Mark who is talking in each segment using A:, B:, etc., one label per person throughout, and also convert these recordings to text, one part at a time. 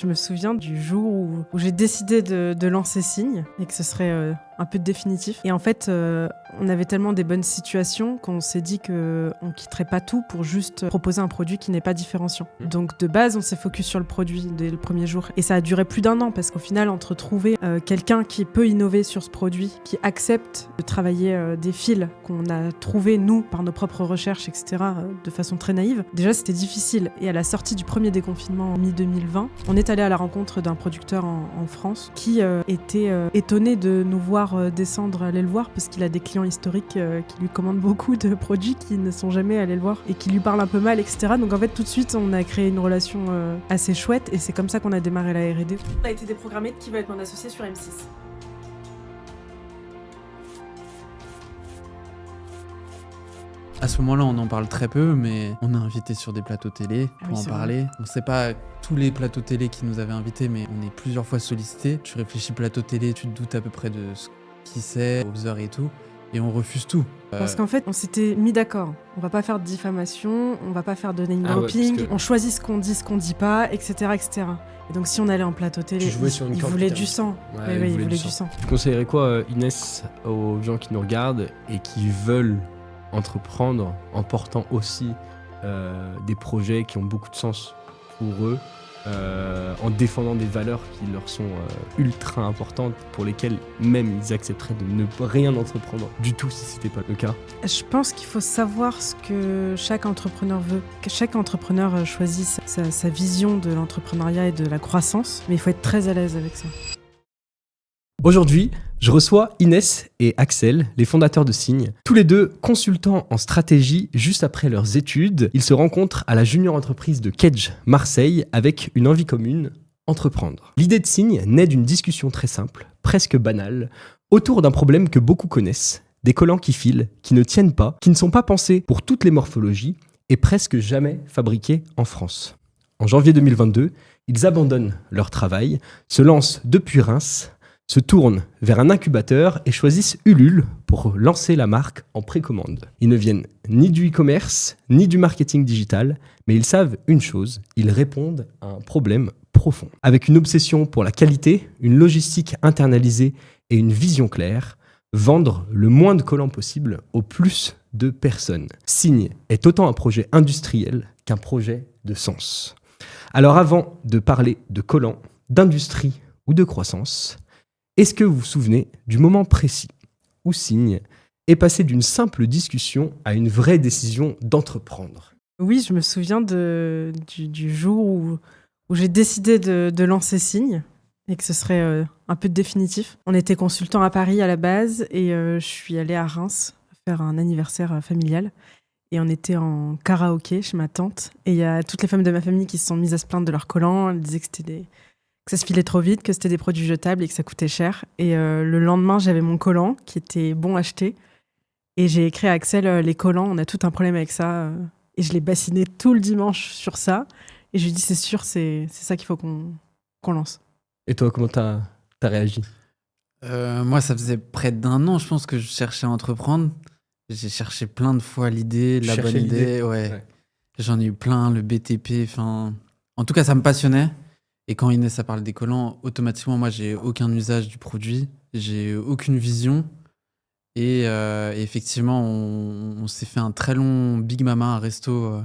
A: Je me souviens du jour où j'ai décidé de lancer Signe et que ce serait un peu définitif. Et en fait, on avait tellement des bonnes situations qu'on s'est dit qu'on ne quitterait pas tout pour juste proposer un produit qui n'est pas différenciant. Donc de base, on s'est focus sur le produit dès le premier jour. Et ça a duré plus d'1 an parce qu'au final, entre trouver quelqu'un qui peut innover sur ce produit, qui accepte de travailler des fils qu'on a trouvés, nous, par nos propres recherches, etc., de façon très naïve, déjà c'était difficile. Et à la sortie du premier déconfinement en mi-2020, on est allé à la rencontre d'un producteur en France qui était étonné de nous voir descendre aller le voir parce qu'il a des clients historiques qui lui commandent beaucoup de produits qui ne sont jamais allés le voir et qui lui parlent un peu mal, etc. Donc en fait tout de suite on a créé une relation assez chouette et c'est comme ça qu'on a démarré la R&D. On a été déprogrammé de qui va être mon associé sur M6.
B: À ce moment-là, on en parle très peu, mais on a invité sur des plateaux télé pour en parler. On ne sait pas tous les plateaux télé qui nous avaient invités, mais on est plusieurs fois sollicités. Tu réfléchis plateau télé, tu te doutes à peu près de ce qui c'est, aux heures et tout, et on refuse tout.
A: Parce qu'en fait, on s'était mis d'accord. On va pas faire de diffamation, on va pas faire de name dropping, on choisit ce qu'on dit pas, etc., etc. Et donc si on allait en plateau télé, il voulait du sang. Ouais, il voulait du sang.
C: Tu conseillerais quoi, Inès, aux gens qui nous regardent et qui veulent entreprendre en portant aussi des projets qui ont beaucoup de sens pour eux, en défendant des valeurs qui leur sont ultra importantes, pour lesquelles même ils accepteraient de ne rien entreprendre du tout si c'était pas le cas?
A: Je pense qu'il faut savoir ce que chaque entrepreneur veut, que chaque entrepreneur choisisse sa vision de l'entrepreneuriat et de la croissance, mais il faut être très à l'aise avec ça.
C: Aujourd'hui, je reçois Inès et Axel, les fondateurs de Signe. Tous les deux consultants en stratégie juste après leurs études. Ils se rencontrent à la junior entreprise de Kedge, Marseille, avec une envie commune, entreprendre. L'idée de Signe naît d'une discussion très simple, presque banale, autour d'un problème que beaucoup connaissent, des collants qui filent, qui ne tiennent pas, qui ne sont pas pensés pour toutes les morphologies et presque jamais fabriqués en France. En janvier 2022, ils abandonnent leur travail, se lancent depuis Reims, se tournent vers un incubateur et choisissent Ulule pour lancer la marque en précommande. Ils ne viennent ni du e-commerce, ni du marketing digital, mais ils savent une chose, ils répondent à un problème profond. Avec une obsession pour la qualité, une logistique internalisée et une vision claire, vendre le moins de collants possible au plus de personnes. Signe est autant un projet industriel qu'un projet de sens. Alors avant de parler de collants, d'industrie ou de croissance, est-ce que vous vous souvenez du moment précis où Signe est passé d'une simple discussion à une vraie décision d'entreprendre?
A: Oui, je me souviens du jour où j'ai décidé de lancer Signe et que ce serait un peu définitif. On était consultants à Paris à la base et je suis allée à Reims faire un anniversaire familial. Et on était en karaoké chez ma tante. Et il y a toutes les femmes de ma famille qui se sont mises à se plaindre de leurs collants. Elles disaient que ça se filait trop vite, que c'était des produits jetables et que ça coûtait cher. Et le lendemain, j'avais mon collant qui était bon à acheter. Et j'ai écrit à Axel, les collants, on a tout un problème avec ça. Et je l'ai bassiné tout le dimanche sur ça. Et je lui ai dit, c'est sûr, c'est ça qu'il faut qu'on lance.
C: Et toi, comment t'as réagi?
B: Moi, ça faisait près d'1 an, je pense, que je cherchais à entreprendre. J'ai cherché plein de fois l'idée, la bonne idée. Ouais. J'en ai eu plein, le BTP. En tout cas, ça me passionnait. Et quand Inès a parlé des collants, automatiquement, moi, j'ai aucun usage du produit. J'ai aucune vision. Et effectivement, on s'est fait un très long Big Mama, un resto.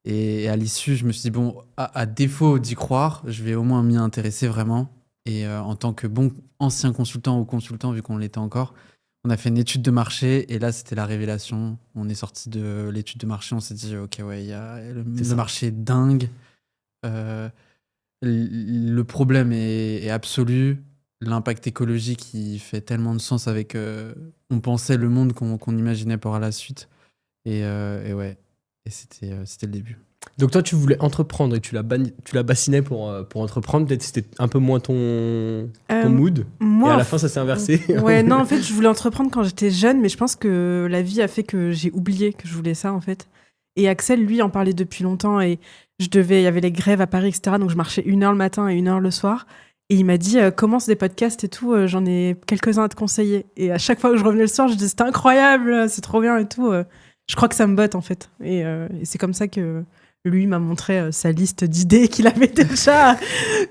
B: Et à l'issue, je me suis dit, bon, à défaut d'y croire, je vais au moins m'y intéresser vraiment. Et en tant que bon ancien consultant ou consultant, vu qu'on l'était encore, on a fait une étude de marché. Et là, c'était la révélation. On est sorti de l'étude de marché. On s'est dit, OK, ouais, le marché est dingue. Le problème est absolu. L'impact écologique, il fait tellement de sens avec... on pensait le monde qu'on imaginait par la suite. Et ouais, et c'était le début.
C: Donc toi, tu voulais entreprendre et tu la bassinais pour entreprendre. Peut-être c'était un peu moins ton mood.
A: Moi,
C: et à la fin, ça s'est inversé.
A: Ouais, non, en fait, je voulais entreprendre quand j'étais jeune, mais je pense que la vie a fait que j'ai oublié que je voulais ça, en fait. Et Axel, lui, en parlait depuis longtemps et il y avait les grèves à Paris, etc. Donc je marchais 1 heure le matin et 1 heure le soir. Et il m'a dit, commence des podcasts et tout, j'en ai quelques-uns à te conseiller. Et à chaque fois que je revenais le soir, je disais, c'était incroyable, c'est trop bien et tout. Je crois que ça me botte, en fait. Et c'est comme ça que Lui m'a montré sa liste d'idées qu'il avait déjà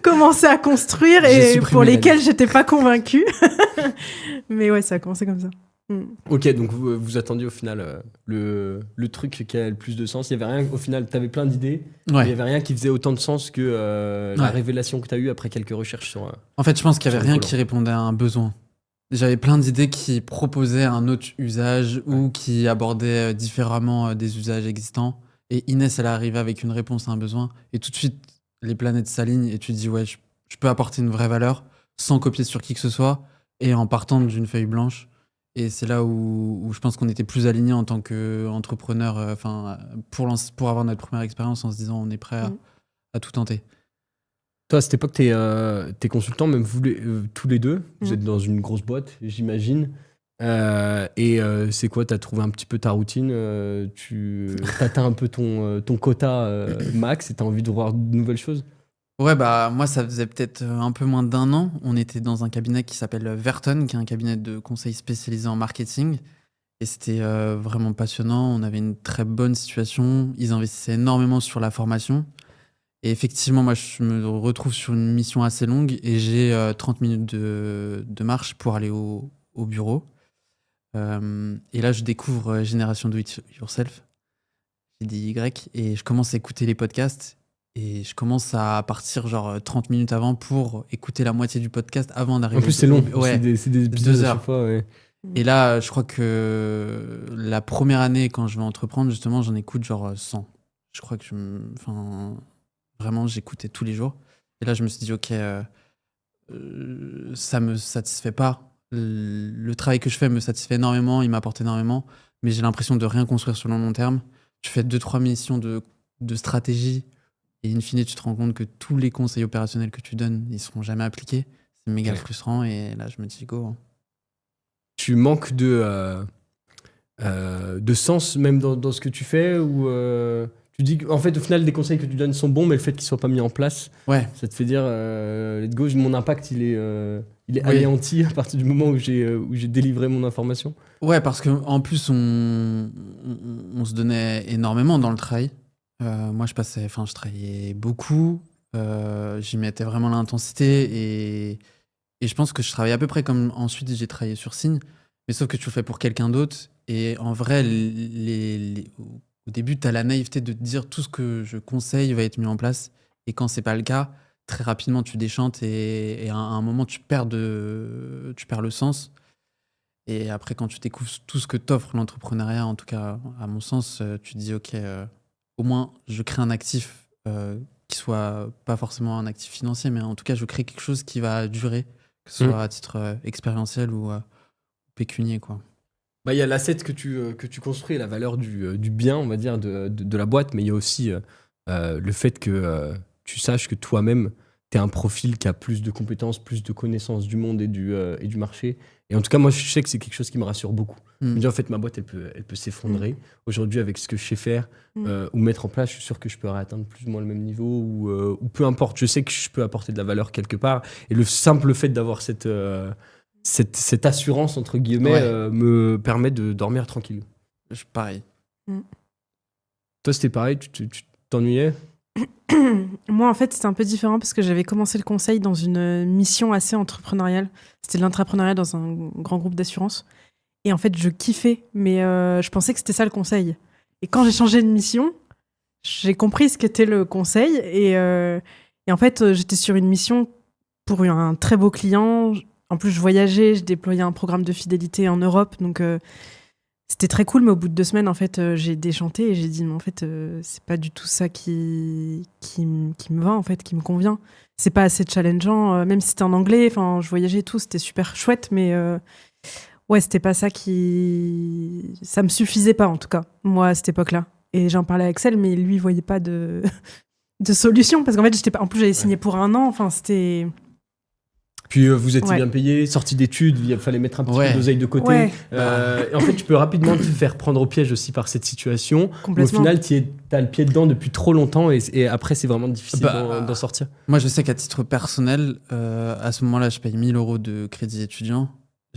A: commencé à construire et pour lesquelles j'étais pas convaincue. Mais ouais, ça a commencé comme ça.
C: Ok, donc vous attendiez au final le truc qui a le plus de sens. Il y avait rien, au final, tu avais plein d'idées, mais il y avait rien qui faisait autant de sens que la révélation que tu as eue après quelques recherches sur.
B: En fait, je pense qu'il y avait rien qui répondait à un besoin. J'avais plein d'idées qui proposaient un autre usage ou qui abordaient différemment des usages existants. Et Inès, elle est arrivée avec une réponse à un besoin. Et tout de suite, les planètes s'alignent et tu te dis, ouais, je peux apporter une vraie valeur sans copier sur qui que ce soit et en partant d'une feuille blanche. Et c'est là où je pense qu'on était plus alignés en tant qu'entrepreneurs, pour avoir notre première expérience en se disant on est prêt à tout tenter.
C: Toi, à cette époque, t'es consultant, même vous tous les deux. Vous êtes dans une grosse boîte, j'imagine. C'est quoi, t'as trouvé un petit peu ta routine, tu t'atteins un peu ton quota max et t'as envie de voir de nouvelles choses?
B: Ouais, bah moi ça faisait peut-être un peu moins d'1 an. On était dans un cabinet qui s'appelle Verton, qui est un cabinet de conseil spécialisé en marketing. Et c'était vraiment passionnant. On avait une très bonne situation. Ils investissaient énormément sur la formation. Et effectivement, moi je me retrouve sur une mission assez longue et j'ai 30 minutes de marche pour aller au bureau. Et là je découvre Génération Do It Yourself, GDY, et je commence à écouter les podcasts. Et je commence à partir genre 30 minutes avant pour écouter la moitié du podcast avant d'arriver.
C: En plus, c'est long.
B: Ouais,
C: c'est des
B: 2 heures.
C: À chaque fois, ouais.
B: Et là, je crois que la première année, quand je vais entreprendre, justement, j'en écoute genre 100. Je crois que vraiment, j'écoutais tous les jours. Et là, je me suis dit, ok, ça me satisfait pas. Le travail que je fais me satisfait énormément, il m'apporte énormément, mais j'ai l'impression de rien construire sur le long terme. Tu fais 2-3 missions de stratégie. Et in fine, tu te rends compte que tous les conseils opérationnels que tu donnes, ils ne seront jamais appliqués. C'est méga frustrant. Et là, je me dis, go.
C: Tu manques de sens même dans ce que tu fais ou tu dis qu'en fait, au final, des conseils que tu donnes sont bons, mais le fait qu'ils ne soient pas mis en place, ça te fait dire, let's go, mon impact, il est anéanti à partir du moment où j'ai délivré mon information. Ouais,
B: parce qu'en plus, on se donnait énormément dans le travail. Moi, je travaillais beaucoup, j'y mettais vraiment l'intensité et je pense que je travaillais à peu près comme ensuite j'ai travaillé sur Signe, mais sauf que tu le fais pour quelqu'un d'autre et en vrai, au début, tu as la naïveté de te dire tout ce que je conseille va être mis en place et quand c'est pas le cas, très rapidement tu déchantes et à un moment tu perds le sens. Et après, quand tu découvres tout ce que t'offre l'entrepreneuriat, en tout cas à mon sens, tu te dis ok, au moins, je crée un actif qui soit pas forcément un actif financier, mais en tout cas, je crée quelque chose qui va durer, que ce soit à titre expérientiel ou pécunier, quoi.
C: Bah, y a l'asset que tu construis, la valeur du bien, on va dire, de la boîte, mais il y a aussi le fait que tu saches que toi-même, tu es un profil qui a plus de compétences, plus de connaissances du monde et du marché. Et en tout cas, moi, je sais que c'est quelque chose qui me rassure beaucoup. Je me dis, en fait, ma boîte, elle peut s'effondrer. Aujourd'hui, avec ce que je sais faire ou mettre en place, je suis sûr que je peux atteindre plus ou moins le même niveau ou peu importe. Je sais que je peux apporter de la valeur quelque part. Et le simple fait d'avoir cette assurance, entre guillemets, me permet de dormir tranquille.
B: Pareil.
C: Toi, c'était pareil, tu t'ennuyais?
A: Moi, en fait, c'était un peu différent parce que j'avais commencé le conseil dans une mission assez entrepreneuriale. C'était de l'entrepreneuriat dans un grand groupe d'assurance. Et en fait, je kiffais, mais je pensais que c'était ça le conseil. Et quand j'ai changé de mission, j'ai compris ce qu'était le conseil. Et en fait, j'étais sur une mission pour un très beau client. En plus, je voyageais, je déployais un programme de fidélité en Europe. Donc, c'était très cool, mais au bout de 2 semaines, en fait, j'ai déchanté et j'ai dit, mais en fait, c'est pas du tout ça qui me va, en fait, qui me convient. C'est pas assez challengeant, même si c'était en anglais, enfin, je voyageais et tout, c'était super chouette, mais ouais, c'était pas ça ça me suffisait pas, en tout cas, moi, à cette époque-là. Et j'en parlais à Axel, mais lui, il voyait pas de solution, parce qu'en fait, en plus, j'avais signé pour 1 an, enfin, c'était...
C: Puis vous étiez bien payé, sorti d'études, il fallait mettre un petit peu d'oseille de côté. Et en fait, tu peux rapidement te faire prendre au piège aussi par cette situation. Au final, t'as le pied dedans depuis trop longtemps et après, c'est vraiment difficile d'en sortir.
B: Moi, je sais qu'à titre personnel, à ce moment-là, je paye 1 000 € de crédit étudiant.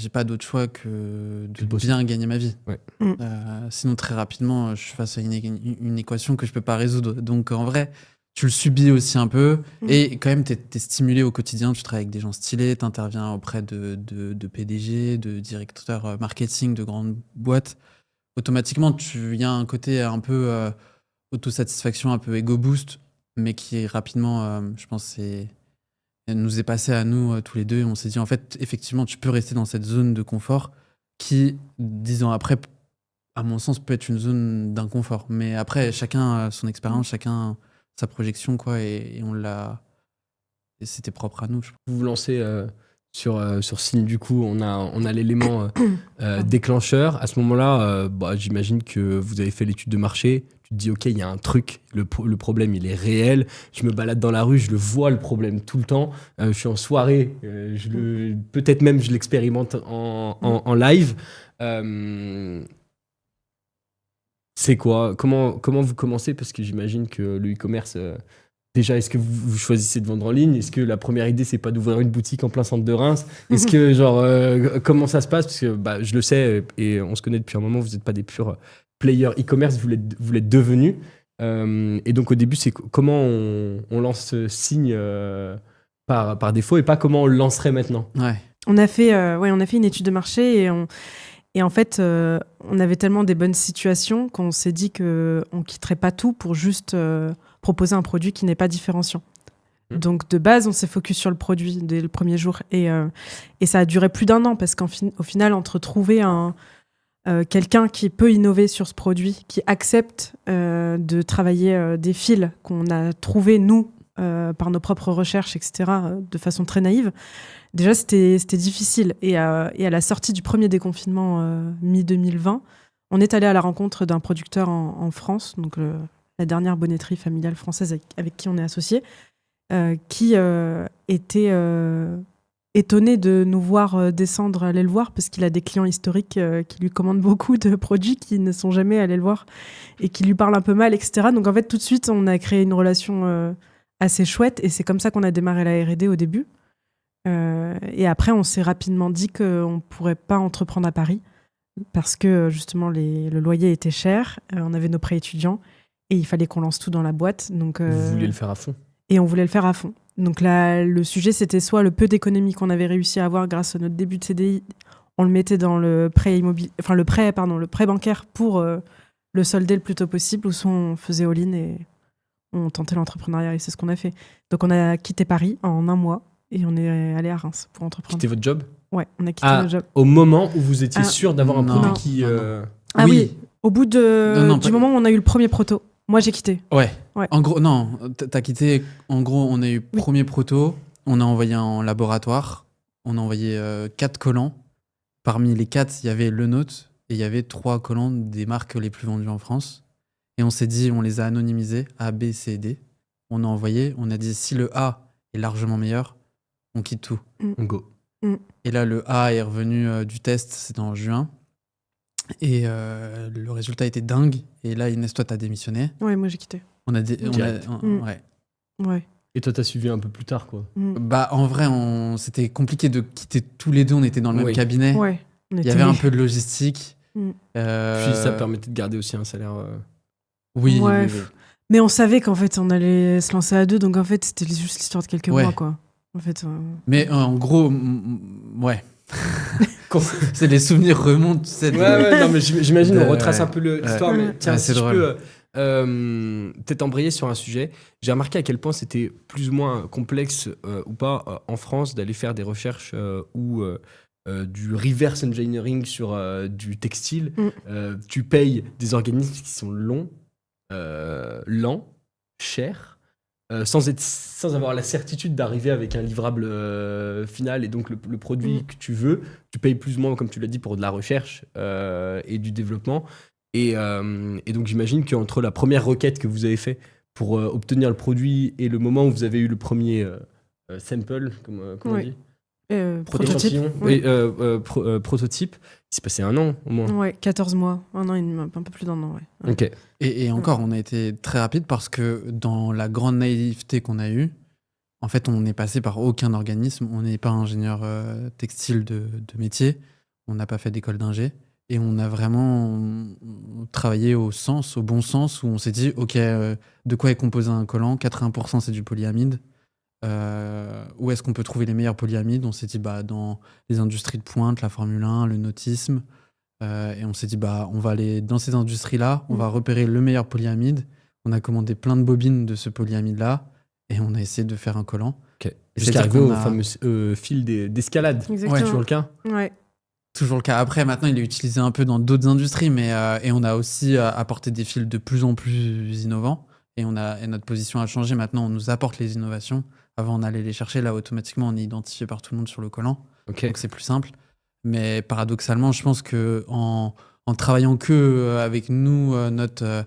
B: j'ai pas d'autre choix que de
C: bosser.
B: bien gagner ma vie.
C: Ouais.
B: Sinon, très rapidement, je suis face à une équation que je peux pas résoudre. Donc, en vrai, tu le subis aussi un peu. Et quand même, t'es stimulé au quotidien. Tu travailles avec des gens stylés, t'interviens auprès de PDG, de directeurs marketing de grandes boîtes. Automatiquement, il y a un côté un peu autosatisfaction, un peu ego boost, mais qui est rapidement, je pense, nous est passé à nous tous les deux. Et on s'est dit, en fait, effectivement, tu peux rester dans cette zone de confort qui, 10 ans après, à mon sens, peut être une zone d'inconfort. Mais après, chacun a son expérience, chacun sa projection, quoi, et on l'a. Et c'était propre à nous, je pense.
C: Vous vous lancez sur Signe, du coup, on a l'élément déclencheur. À ce moment-là, j'imagine que vous avez fait l'étude de marché. Tu te dis, OK, il y a un truc, le problème, il est réel. Je me balade dans la rue, je le vois, le problème, tout le temps. Je suis en soirée, peut-être même je l'expérimente en live. C'est quoi? Comment vous commencez? Parce que j'imagine que le e-commerce... Déjà, est-ce que vous choisissez de vendre en ligne? Est-ce que la première idée, c'est pas d'ouvrir une boutique en plein centre de Reims? Est-ce que, comment ça se passe? Parce que je le sais, et on se connaît depuis un moment, vous n'êtes pas des purs players e-commerce, vous l'êtes devenus. Et donc, au début, c'est comment on lance Signe par défaut et pas comment on le lancerait maintenant?
B: Ouais.
A: On a fait une étude de marché et en fait, on avait tellement des bonnes situations qu'on s'est dit qu'on ne quitterait pas tout pour juste proposer un produit qui n'est pas différenciant. Donc, de base, on s'est focus sur le produit dès le premier jour. Et ça a duré plus d'1 an parce qu'au final, entre trouver quelqu'un qui peut innover sur ce produit, qui accepte de travailler des fils qu'on a trouvés, nous, par nos propres recherches, etc., de façon très naïve, déjà, c'était difficile. Et à la sortie du premier déconfinement mi-2020, on est allé à la rencontre d'un producteur en France, donc la dernière bonnetterie familiale française avec qui on est associé, qui était étonné de nous voir descendre aller le voir parce qu'il a des clients historiques qui lui commandent beaucoup de produits qui ne sont jamais allés le voir et qui lui parlent un peu mal, etc. Donc en fait, tout de suite, on a créé une relation assez chouette et c'est comme ça qu'on a démarré la R&D au début. Et après, on s'est rapidement dit qu'on ne pourrait pas entreprendre à Paris parce que justement, le loyer était cher, on avait nos prêts étudiants et il fallait qu'on lance tout dans la boîte. Donc,
C: vous vouliez le faire à fond.
A: Et on voulait le faire à fond. Donc là, le sujet, c'était soit le peu d'économie qu'on avait réussi à avoir grâce à notre début de CDI, on le mettait dans le prêt le prêt bancaire pour le solder le plus tôt possible, ou soit on faisait all-in et on tentait l'entrepreneuriat et c'est ce qu'on a fait. Donc on a quitté Paris en 1 mois et on est allé à Reims pour entreprendre.
C: Quitté votre job?
A: Ouais, on a quitté notre job.
C: Au moment où vous étiez sûr d'avoir un produit qui...
A: Ah oui, au bout du moment où on a eu le premier proto. Moi, j'ai quitté.
B: Ouais. En gros, non, t'as quitté. En gros, on a eu premier proto, on a envoyé en laboratoire, on a envoyé 4 collants. Parmi les 4, il y avait le nôtre et il y avait 3 collants des marques les plus vendues en France. Et on s'est dit, on les a anonymisés, A, B, C, D. On a envoyé, on a dit, si le A est largement meilleur, on quitte tout.
C: On go.
B: Et là, le A est revenu du test, c'était en juin. Et le résultat était dingue. Et là, Inès, toi, t'as démissionné.
A: Ouais, moi, j'ai quitté.
B: Ouais.
C: Et toi, t'as suivi un peu plus tard, quoi.
B: Bah, en vrai, c'était compliqué de quitter tous les deux. On était dans le même cabinet.
A: Ouais.
B: Il y avait un peu de logistique.
C: Puis ça permettait de garder aussi un salaire...
B: Oui,
A: ouais.
B: Oui.
A: Mais on savait qu'en fait, on allait se lancer à 2. Donc, en fait, c'était juste l'histoire de quelques mois, quoi. En fait,
B: Mais en gros, ouais. C'est les souvenirs remontent.
C: Non, mais j'imagine, on retrace un peu l'histoire. Mais tiens,
B: c'est
C: si
B: drôle.
C: je peux peut-être embrayer sur un sujet. J'ai remarqué à quel point c'était plus ou moins complexe ou pas en France d'aller faire des recherches ou du reverse engineering sur du textile. Tu payes des organismes qui sont longs, lents, chers. Sans avoir la certitude d'arriver avec un livrable final et donc le produit que tu veux, tu payes plus ou moins, comme tu l'as dit, pour de la recherche et du développement. Et donc j'imagine qu'entre la première requête que vous avez fait pour obtenir le produit et le moment où vous avez eu le premier sample, comme on dit,
A: prototype.
C: Prototype, il s'est passé 1 an au moins.
A: Ouais, 14 mois, 1 an et demi, un peu plus d'1 an. Ouais.
B: Et encore, on a été très rapide parce que dans la grande naïveté qu'on a eue, En fait, on n'est passé par aucun organisme. On n'est pas ingénieur textile de métier. On n'a pas fait d'école d'ingé. Et on a vraiment travaillé au bon sens, où on s'est dit, OK, de quoi est composé un collant ? 80% c'est du polyamide. Où est-ce qu'on peut trouver les meilleurs polyamides ? On s'est dit, dans les industries de pointe, la Formule 1, le nautisme. Et on s'est dit, on va aller dans ces industries-là, on va repérer le meilleur polyamide. On a commandé plein de bobines de ce polyamide-là et on a essayé de faire un collant.
C: Okay. Jusqu'à arriver au fameux fil d'escalade.
A: Exactement.
C: Ouais, toujours le cas ?
A: Ouais.
B: Toujours le cas. Après, maintenant, il est utilisé un peu dans d'autres industries, et on a aussi apporté des fils de plus en plus innovants. Et notre position a changé. Maintenant, on nous apporte les innovations. Avant, on allait les chercher. Là, automatiquement, on est identifié par tout le monde sur le collant.
C: Okay.
B: Donc, c'est plus simple. Mais paradoxalement, je pense qu'en travaillant avec nous, notre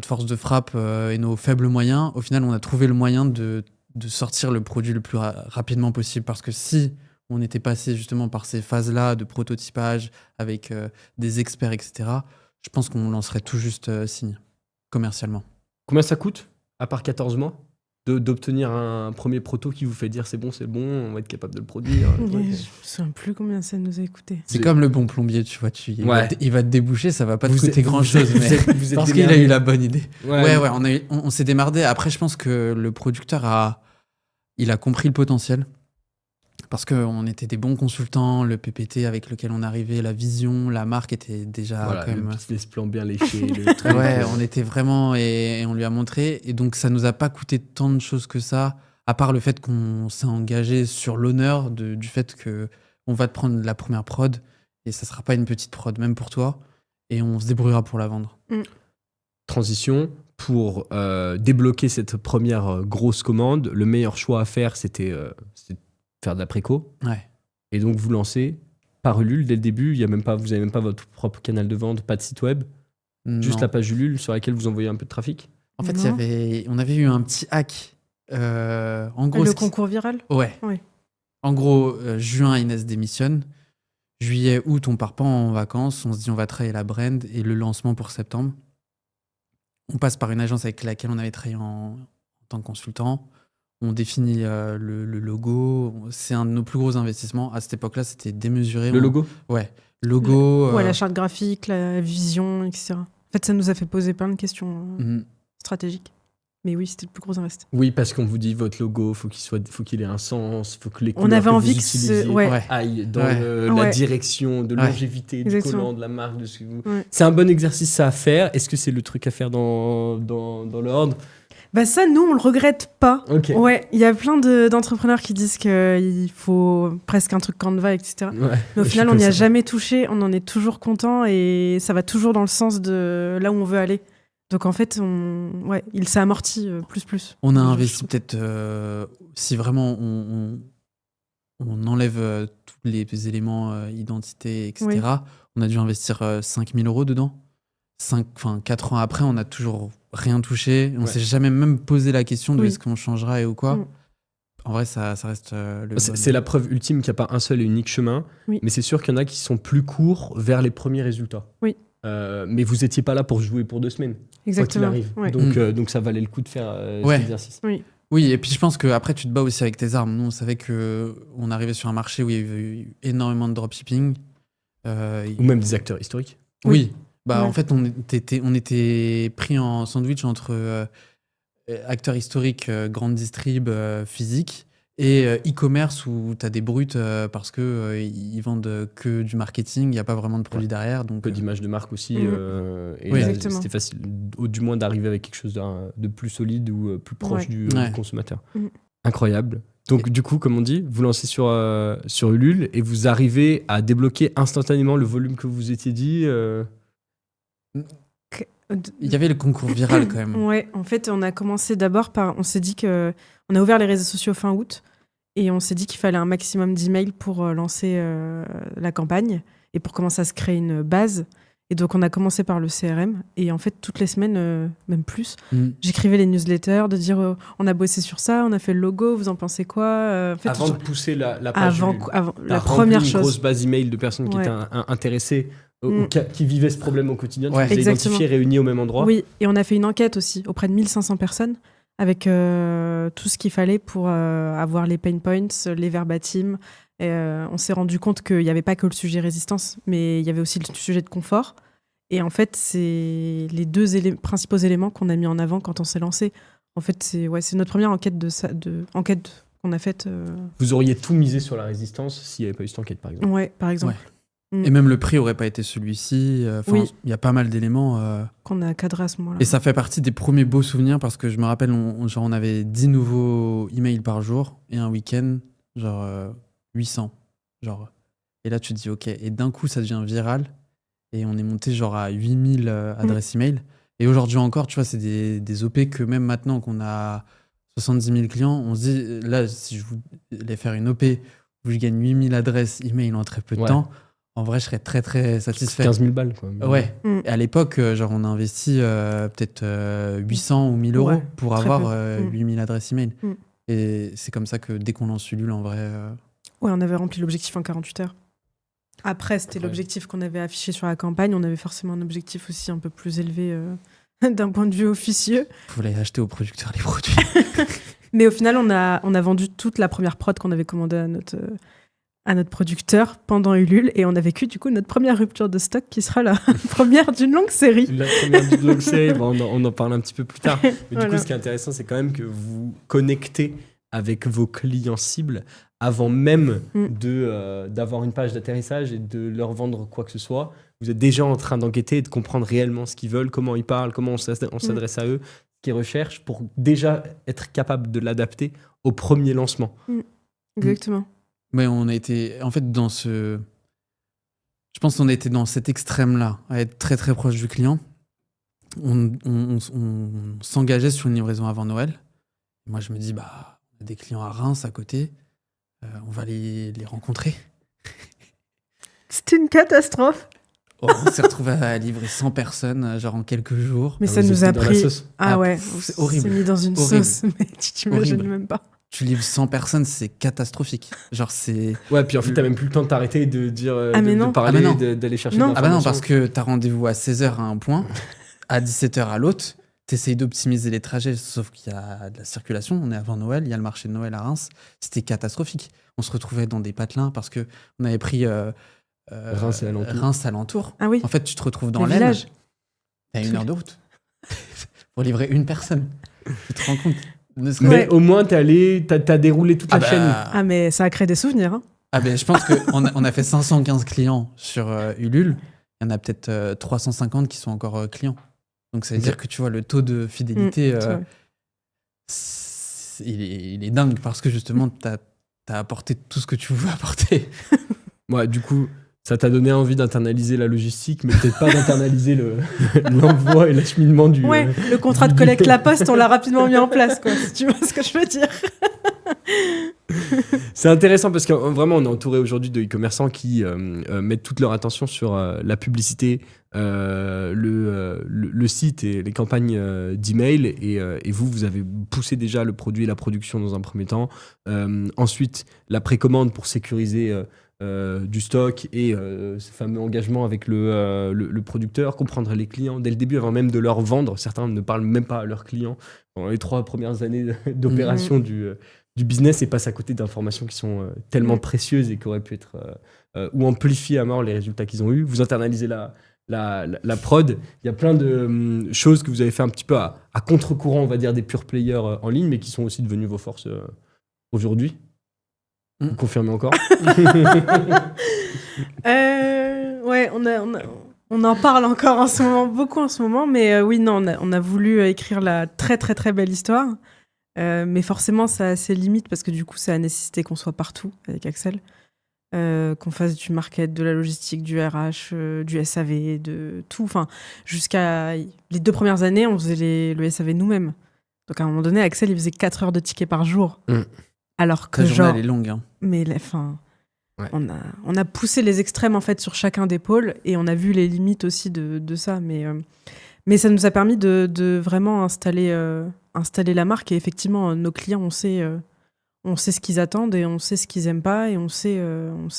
B: force de frappe et nos faibles moyens, au final, on a trouvé le moyen de sortir le produit le plus rapidement possible. Parce que si on était passé justement par ces phases-là de prototypage avec des experts, etc., je pense qu'on lancerait tout juste Signe, commercialement.
C: Combien ça coûte, à part 14 mois, d'obtenir un premier proto qui vous fait dire c'est bon, on va être capable de le produire?
A: Je ne me souviens plus combien ça nous a coûté.
B: C'est comme le bon plombier, tu vois. Il va te déboucher, ça va pas te coûter grand-chose, mais
C: vous êtes
B: parce qu'il a eu la bonne idée.
C: Ouais,
B: on s'est démerdé. Après, je pense que le producteur il a compris le potentiel. Parce qu'on était des bons consultants, le PPT avec lequel on arrivait, la vision, la marque était déjà quand même...
C: le business plan bien léché.
B: On était vraiment... Et on lui a montré. Et donc, ça nous a pas coûté tant de choses que ça, à part le fait qu'on s'est engagé sur l'honneur du fait qu'on va te prendre la première prod, et ça sera pas une petite prod, même pour toi, et on se débrouillera pour la vendre.
C: Transition, pour débloquer cette première grosse commande, le meilleur choix à faire, c'était faire de la préco.
B: Ouais.
C: Et donc, vous lancez par Ulule dès le début. Vous n'avez même pas votre propre canal de vente, pas de site web. Juste la page Ulule sur laquelle vous envoyez un peu de trafic.
B: En fait, on avait eu un petit hack. En gros,
A: le concours viral ?
B: Ouais. En gros, juin, Inès démissionne. Juillet, août, on part pas en vacances. On se dit on va travailler la brand et le lancement pour septembre. On passe par une agence avec laquelle on avait travaillé en tant que consultant. On définit le logo. C'est un de nos plus gros investissements. À cette époque-là, c'était démesuré.
C: Le logo ?
B: Ouais. Logo.
A: La charte graphique, la vision, etc. En fait, ça nous a fait poser plein de questions stratégiques. Mais oui, c'était le plus gros investissement.
C: Oui, parce qu'on vous dit votre logo, faut qu'il ait un sens, faut que les couleurs
A: on avait envie
C: que vous utilisiez aillent dans la direction de longévité du collant, de la marque, de ce que vous... C'est un bon exercice à faire. Est-ce que c'est le truc à faire dans l'ordre ?
A: Ça, nous, on le regrette pas.
C: Okay.
A: Ouais, il y a plein d'entrepreneurs qui disent qu'il faut presque un truc Canva, etc. Ouais, mais au final, on n'y a jamais touché. On en est toujours content et ça va toujours dans le sens de là où on veut aller. Donc en fait, il s'est amorti plus.
B: On a investi peut-être, si vraiment on enlève tous les éléments identité, etc., on a dû investir 5 000 € dedans. 4 ans après, on n'a toujours rien touché. On s'est jamais même posé la question de est-ce qu'on changera ou quoi. En vrai, ça reste
C: c'est la preuve ultime qu'il n'y a pas un seul et unique chemin. Mais c'est sûr qu'il y en a qui sont plus courts vers les premiers résultats.
A: Oui.
C: Mais vous n'étiez pas là pour jouer pour 2 semaines.
A: Exactement.
C: Quoi qu'il arrive. Donc ça valait le coup de faire cet exercice.
B: Oui, et puis je pense qu'après, tu te bats aussi avec tes armes. Nous, on savait qu'on arrivait sur un marché où il y avait eu énormément de dropshipping.
C: Ou même des acteurs historiques.
B: Oui. En fait, on était pris en sandwich entre acteurs historiques, grande distrib, physique, et e-commerce où tu as des brutes parce qu'ils vendent que du marketing, il n'y a pas vraiment de produit derrière. Donc,
C: un peu d'image de marque aussi. Et
A: là,
C: c'était facile, du moins, d'arriver avec quelque chose de plus solide ou plus proche du consommateur. Incroyable. Donc, du coup, comme on dit, vous lancez sur Ulule et vous arrivez à débloquer instantanément le volume que vous étiez dit.
B: Il y avait le concours viral quand même.
A: Ouais, en fait, on a commencé d'abord on s'est dit que on a ouvert les réseaux sociaux fin août et on s'est dit qu'il fallait un maximum d'emails pour lancer la campagne et pour commencer à se créer une base. Et donc, on a commencé par le CRM et en fait, toutes les semaines, même plus, j'écrivais les newsletters de dire on a bossé sur ça, on a fait le logo, vous en pensez quoi en fait,
C: avant de pousser la page
A: avant la première chose.
C: Une grosse base email de personnes qui étaient intéressées qui vivaient ce problème au quotidien, qui les identifiaient réunis au même endroit.
A: Oui, et on a fait une enquête aussi auprès de 1500 personnes avec tout ce qu'il fallait pour avoir les pain points, les verbatim. On s'est rendu compte qu'il n'y avait pas que le sujet résistance, mais il y avait aussi le sujet de confort. Et en fait, c'est les deux principaux éléments qu'on a mis en avant quand on s'est lancé. En fait, c'est notre première enquête enquête qu'on a faite.
C: Vous auriez tout misé sur la résistance s'il n'y avait pas eu cette enquête, par exemple.
A: Ouais, par exemple.
B: Ouais. Et même le prix aurait pas été celui-ci.
A: Oui.
B: Il y a pas mal d'éléments.
A: Qu'on a cadré à ce moment-là.
B: Et ça fait partie des premiers beaux souvenirs parce que je me rappelle, on avait 10 nouveaux emails par jour et un week-end, 800. Et là, tu te dis, OK. Et d'un coup, ça devient viral. Et on est monté à 8000 adresses email. Et aujourd'hui encore, tu vois, c'est des OP que même maintenant qu'on a 70 000 clients, on se dit, là, si je voulais faire une OP où je gagne 8000 adresses email en très peu de temps, en vrai, je serais très, très satisfait.
C: 15 000 balles, quoi.
B: Ouais. Et à l'époque, on a investi peut-être 800 ou 1000 euros pour avoir 8000 adresses email. Et c'est comme ça que dès qu'on lance Ulule, en vrai...
A: Ouais, on avait rempli l'objectif en 48 heures. Après, c'était l'objectif qu'on avait affiché sur la campagne. On avait forcément un objectif aussi un peu plus élevé d'un point de vue officieux.
B: Il fallait acheter aux producteurs les produits.
A: Mais au final, on a vendu toute la première prod qu'on avait commandée à notre producteur pendant Ulule. Et on a vécu du coup notre première rupture de stock qui sera la première d'une longue série.
C: La première d'une longue série, on en parle un petit peu plus tard. Mais du coup, ce qui est intéressant, c'est quand même que vous connectez avec vos clients cibles avant même d'avoir une page d'atterrissage et de leur vendre quoi que ce soit. Vous êtes déjà en train d'enquêter et de comprendre réellement ce qu'ils veulent, comment ils parlent, comment on s'adresse à eux, ce qu'ils recherchent, pour déjà être capable de l'adapter au premier lancement.
A: Exactement.
B: Mais on a été, en fait, je pense qu'on a été dans cet extrême-là, à être très très proche du client. On s'engageait sur une livraison avant Noël. Et moi, je me dis, on a des clients à Reims à côté. On va les rencontrer.
A: C'était une catastrophe.
B: On s'est retrouvé à livrer 100 personnes, en quelques jours.
A: Mais ça nous a pris...
B: Ouais, c'est horrible.
A: On s'est mis dans une sauce, mais tu t'imagines même pas.
B: Tu livres 100 personnes, c'est catastrophique. C'est...
C: Ouais, puis en fait, t'as même plus le temps de t'arrêter et de dire, de parler, d'aller chercher
A: non.
C: de l'information.
B: Non, parce que t'as rendez-vous à 16h à un point, à 17h à l'autre. T'essayes d'optimiser les trajets, sauf qu'il y a de la circulation. On est avant Noël, il y a le marché de Noël à Reims. C'était catastrophique. On se retrouvait dans des patelins parce qu'on avait pris Reims alentour.
A: Ah oui.
B: En fait, tu te retrouves dans l'Aisne. T'as 1 heure de route pour livrer une personne. Tu te rends compte?
C: Mais au moins, t'as déroulé toute la chaîne.
A: Ah, mais ça a créé des souvenirs. Hein.
B: Je pense qu'on a fait 515 clients sur Ulule. Il y en a peut-être 350 qui sont encore clients. Donc ça veut dire que tu vois, le taux de fidélité, il est dingue parce que justement, t'as apporté tout ce que tu voulais apporter.
C: Ouais, du coup, ça t'a donné envie d'internaliser la logistique, mais peut-être pas d'internaliser l'envoi et l'acheminement du...
A: Ouais, le contrat de collecte La Poste, on l'a rapidement mis en place, quoi, si tu vois ce que je veux dire.
C: C'est intéressant parce que vraiment, on est entouré aujourd'hui de e-commerçants qui mettent toute leur attention sur la publicité, le site et les campagnes d'email. Et vous avez poussé déjà le produit et la production dans un premier temps. Ensuite, la précommande pour sécuriser du stock et ce fameux engagement avec le producteur, comprendre les clients dès le début avant même de leur vendre. Certains ne parlent même pas à leurs clients pendant les 3 premières années d'opération du business et passent à côté d'informations qui sont tellement précieuses et qui auraient pu être ou amplifier à mort les résultats qu'ils ont eus. Vous internalisez la prod. Il y a plein de choses que vous avez fait un petit peu à contre-courant, on va dire, des pure players en ligne, mais qui sont aussi devenus vos forces aujourd'hui. Vous confirmez encore?
A: Ouais, on en parle encore en ce moment, beaucoup en ce moment, mais oui, non, on a voulu écrire la très très très belle histoire. Mais forcément, ça a ses limites parce que du coup, ça a nécessité qu'on soit partout avec Axel, qu'on fasse du market, de la logistique, du RH, du SAV, de tout. Enfin, jusqu'à les 2 premières années, on faisait le SAV nous-mêmes. Donc à un moment donné, Axel, il faisait 4 heures de tickets par jour. Alors que
B: la journée, elle est longue. Hein.
A: Mais on a poussé les extrêmes en fait sur chacun des pôles et on a vu les limites aussi de ça. Mais ça nous a permis de vraiment installer la marque et effectivement nos clients on sait ce qu'ils attendent et on sait ce qu'ils aiment pas et on sait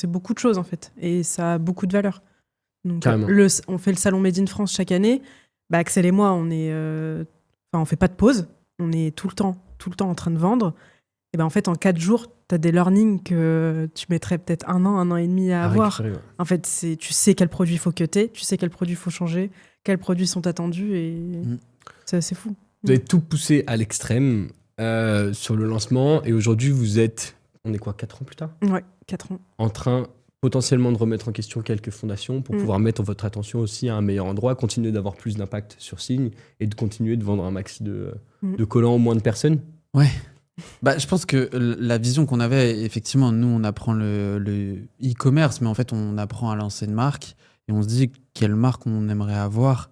A: beaucoup de choses en fait et ça a beaucoup de valeur. Donc on fait le salon Made in France chaque année. Axel et moi on fait pas de pause, on est tout le temps en train de vendre, et ben en fait, en 4 jours, tu as des learnings que tu mettrais peut-être 1 an et demi à avoir. En fait, tu sais quel produit il faut cutter, tu sais quel produit il faut changer, quels produits sont attendus, et c'est assez fou.
C: Vous avez tout poussé à l'extrême sur le lancement, et aujourd'hui, vous êtes, on est quoi, 4 ans plus tard ?
A: Ouais, 4 ans.
C: En train potentiellement de remettre en question quelques fondations pour pouvoir mettre votre attention aussi à un meilleur endroit, continuer d'avoir plus d'impact sur Signe et de continuer de vendre un max de collants aux moins de personnes.
B: Ouais. Je pense que la vision qu'on avait, effectivement, nous, on apprend le e-commerce, mais en fait, on apprend à lancer une marque et on se dit quelle marque on aimerait avoir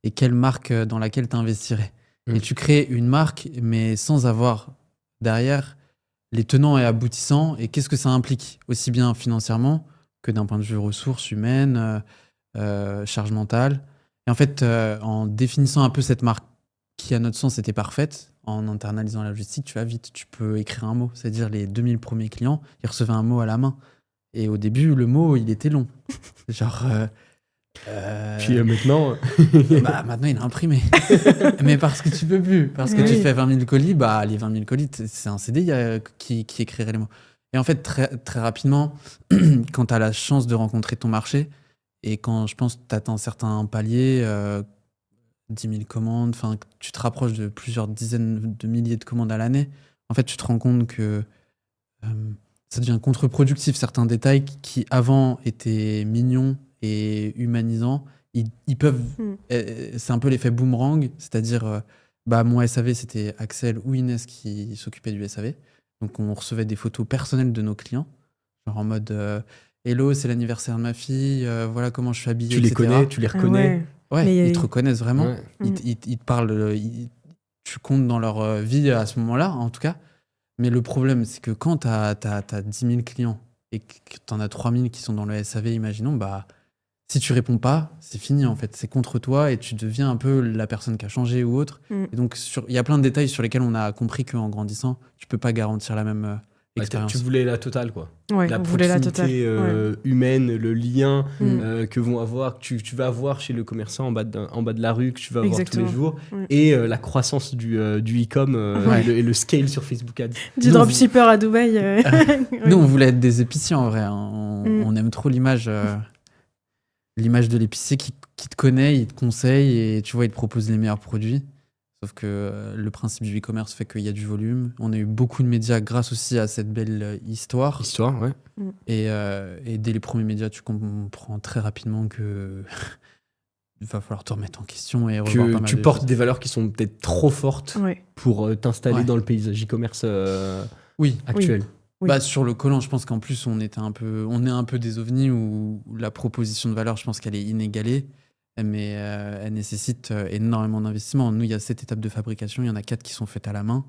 B: et quelle marque dans laquelle tu investirais. Et tu crées une marque, mais sans avoir derrière les tenants et aboutissants et qu'est-ce que ça implique, aussi bien financièrement que d'un point de vue ressources humaines, charge mentale. Et en fait, en définissant un peu cette marque qui, à notre sens, était parfaite, en internalisant la logistique, tu vas vite, tu peux écrire un mot. C'est-à-dire les 2000 premiers clients, ils recevaient un mot à la main. Et au début, le mot, il était long. Genre...
C: Puis maintenant...
B: maintenant, il est imprimé. Mais parce que tu peux plus. Parce que tu fais 20 000 colis, les 20 000 colis, c'est un CD qui écrirait les mots. Et en fait, très, très rapidement, quand tu as la chance de rencontrer ton marché, et quand je pense que tu atteins certains paliers, 10 000 commandes, tu te rapproches de plusieurs dizaines de milliers de commandes à l'année, en fait, tu te rends compte que ça devient contre-productif. Certains détails qui avant étaient mignons et humanisants, ils peuvent... C'est un peu l'effet boomerang, c'est-à-dire, mon SAV, c'était Axel ou Inès qui s'occupaient du SAV. Donc, on recevait des photos personnelles de nos clients, genre en mode Hello, c'est l'anniversaire de ma fille, voilà comment je suis habillé.
C: Tu les
B: etc.
C: connais, tu les reconnais.
B: Ouais, ils te reconnaissent vraiment.
C: Ouais.
B: Ils te parlent, tu comptes dans leur vie à ce moment-là, en tout cas. Mais le problème, c'est que quand tu as 10 000 clients et que tu en as 3 000 qui sont dans le SAV, imaginons, si tu réponds pas, c'est fini en fait. C'est contre toi et tu deviens un peu la personne qui a changé ou autre. Et donc, il y a plein de détails sur lesquels on a compris qu'en grandissant, tu peux pas garantir la même expérience.
C: Tu voulais la totale, quoi.
A: Ouais,
C: la
A: on voulait la
C: proximité
A: totale.
C: humaine, le lien que vont avoir, que tu vas avoir chez le commerçant en bas de la rue, que tu vas avoir tous les jours, et la croissance du e-com et le scale sur Facebook Ads.
A: Du dropshipper à Dubaï.
B: Nous, on voulait être des épiciers en vrai. On aime trop l'image de l'épicier qui te connaît, il te conseille et tu vois, il te propose les meilleurs produits. Sauf que le principe du e-commerce fait qu'il y a du volume. On a eu beaucoup de médias grâce aussi à cette belle histoire.
C: Ouais.
B: Et dès les premiers médias, tu comprends très rapidement que il va falloir te remettre en question et revoir pas mal
C: tu
B: de
C: portes
B: choses.
C: des valeurs qui sont peut-être trop fortes pour t'installer dans le paysage e-commerce actuel.
A: Oui.
B: Sur le collant, je pense qu'en plus, on est un peu des ovnis où la proposition de valeur, je pense qu'elle est inégalée. Mais elle nécessite énormément d'investissement. Nous, il y a 7 étapes de fabrication, il y en a 4 qui sont faites à la main.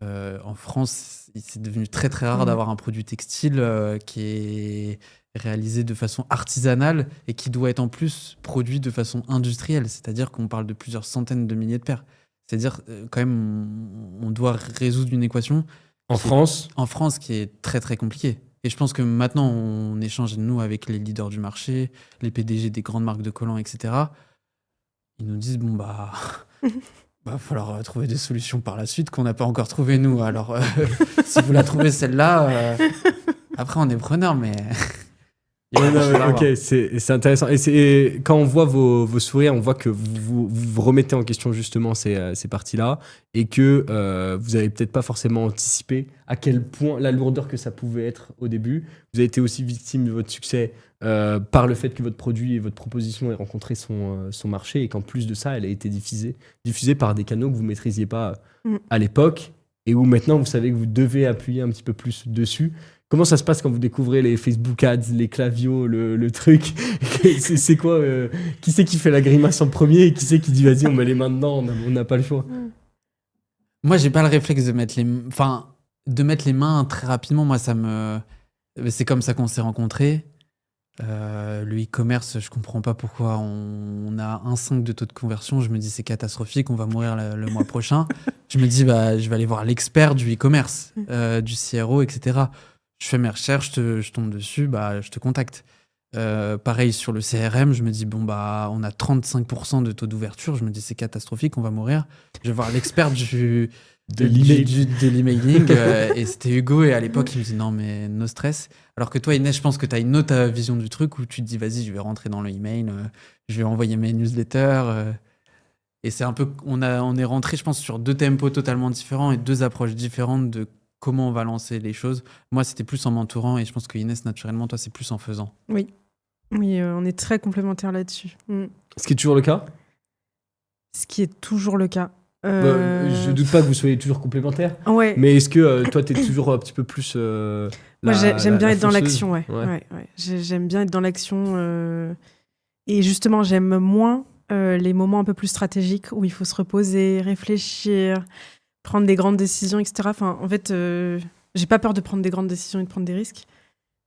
B: En France, c'est devenu très très rare d'avoir un produit textile qui est réalisé de façon artisanale et qui doit être en plus produit de façon industrielle. C'est-à-dire qu'on parle de plusieurs centaines de milliers de paires. C'est-à-dire, quand même, on doit résoudre une équation
C: en France,
B: qui est très très compliquée. Et je pense que maintenant, on échange, nous, avec les leaders du marché, les PDG des grandes marques de collants, etc. Ils nous disent, va falloir trouver des solutions par la suite qu'on n'a pas encore trouvées, nous. Alors, si vous la trouvez, celle-là, après, on est preneur, mais...
C: Ok, c'est intéressant. Et quand on voit vos sourires, on voit que vous remettez en question justement ces parties-là et que vous n'avez peut-être pas forcément anticipé à quel point la lourdeur que ça pouvait être au début. Vous avez été aussi victime de votre succès par le fait que votre produit et votre proposition aient rencontré son marché et qu'en plus de ça, elle a été diffusée par des canaux que vous ne maîtrisiez pas à l'époque et où maintenant vous savez que vous devez appuyer un petit peu plus dessus. Comment ça se passe quand vous découvrez les Facebook Ads, les clavios, le truc? C'est quoi qui c'est qui fait la grimace en premier et qui c'est qui dit vas-y on met les mains dedans, on n'a pas le choix?
B: Moi j'ai pas le réflexe de mettre les mains très rapidement. Moi c'est comme ça qu'on s'est rencontrés. Le e-commerce, je comprends pas pourquoi on a 1,5 de taux de conversion. Je me dis c'est catastrophique, on va mourir le mois prochain. Je me dis je vais aller voir l'expert du e-commerce, du CRO, etc. Je fais mes recherches, je tombe dessus, je te contacte. Pareil sur le CRM, je me dis, bon, bah, on a 35% de taux d'ouverture. Je me dis, c'est catastrophique, on va mourir. Je vais voir l'expert de l'emailing. Et c'était Hugo. Et à l'époque, il me dit, non, mais no stress. Alors que toi, Inès, je pense que tu as une autre vision du truc où tu te dis, vas-y, je vais rentrer dans le email, je vais envoyer mes newsletters. Et c'est un peu, on est rentré, je pense, sur 2 tempos totalement différents et 2 approches différentes de comment on va lancer les choses. Moi, c'était plus en m'entourant et je pense que Inès, naturellement, toi, c'est plus en faisant.
A: Oui, on est très complémentaires là-dessus.
C: Ce qui est toujours le cas.
A: Ce qui est toujours le cas.
C: Je doute pas que vous soyez toujours complémentaires.
A: Ouais.
C: Mais est-ce que toi, t'es toujours un petit peu plus.
A: Moi, j'aime bien être dans
C: fonceuse.
A: l'action, ouais. J'aime bien être dans l'action. Et justement, j'aime moins les moments un peu plus stratégiques où il faut se reposer, réfléchir, prendre des grandes décisions, etc. Enfin, en fait, j'ai pas peur de prendre des grandes décisions et de prendre des risques.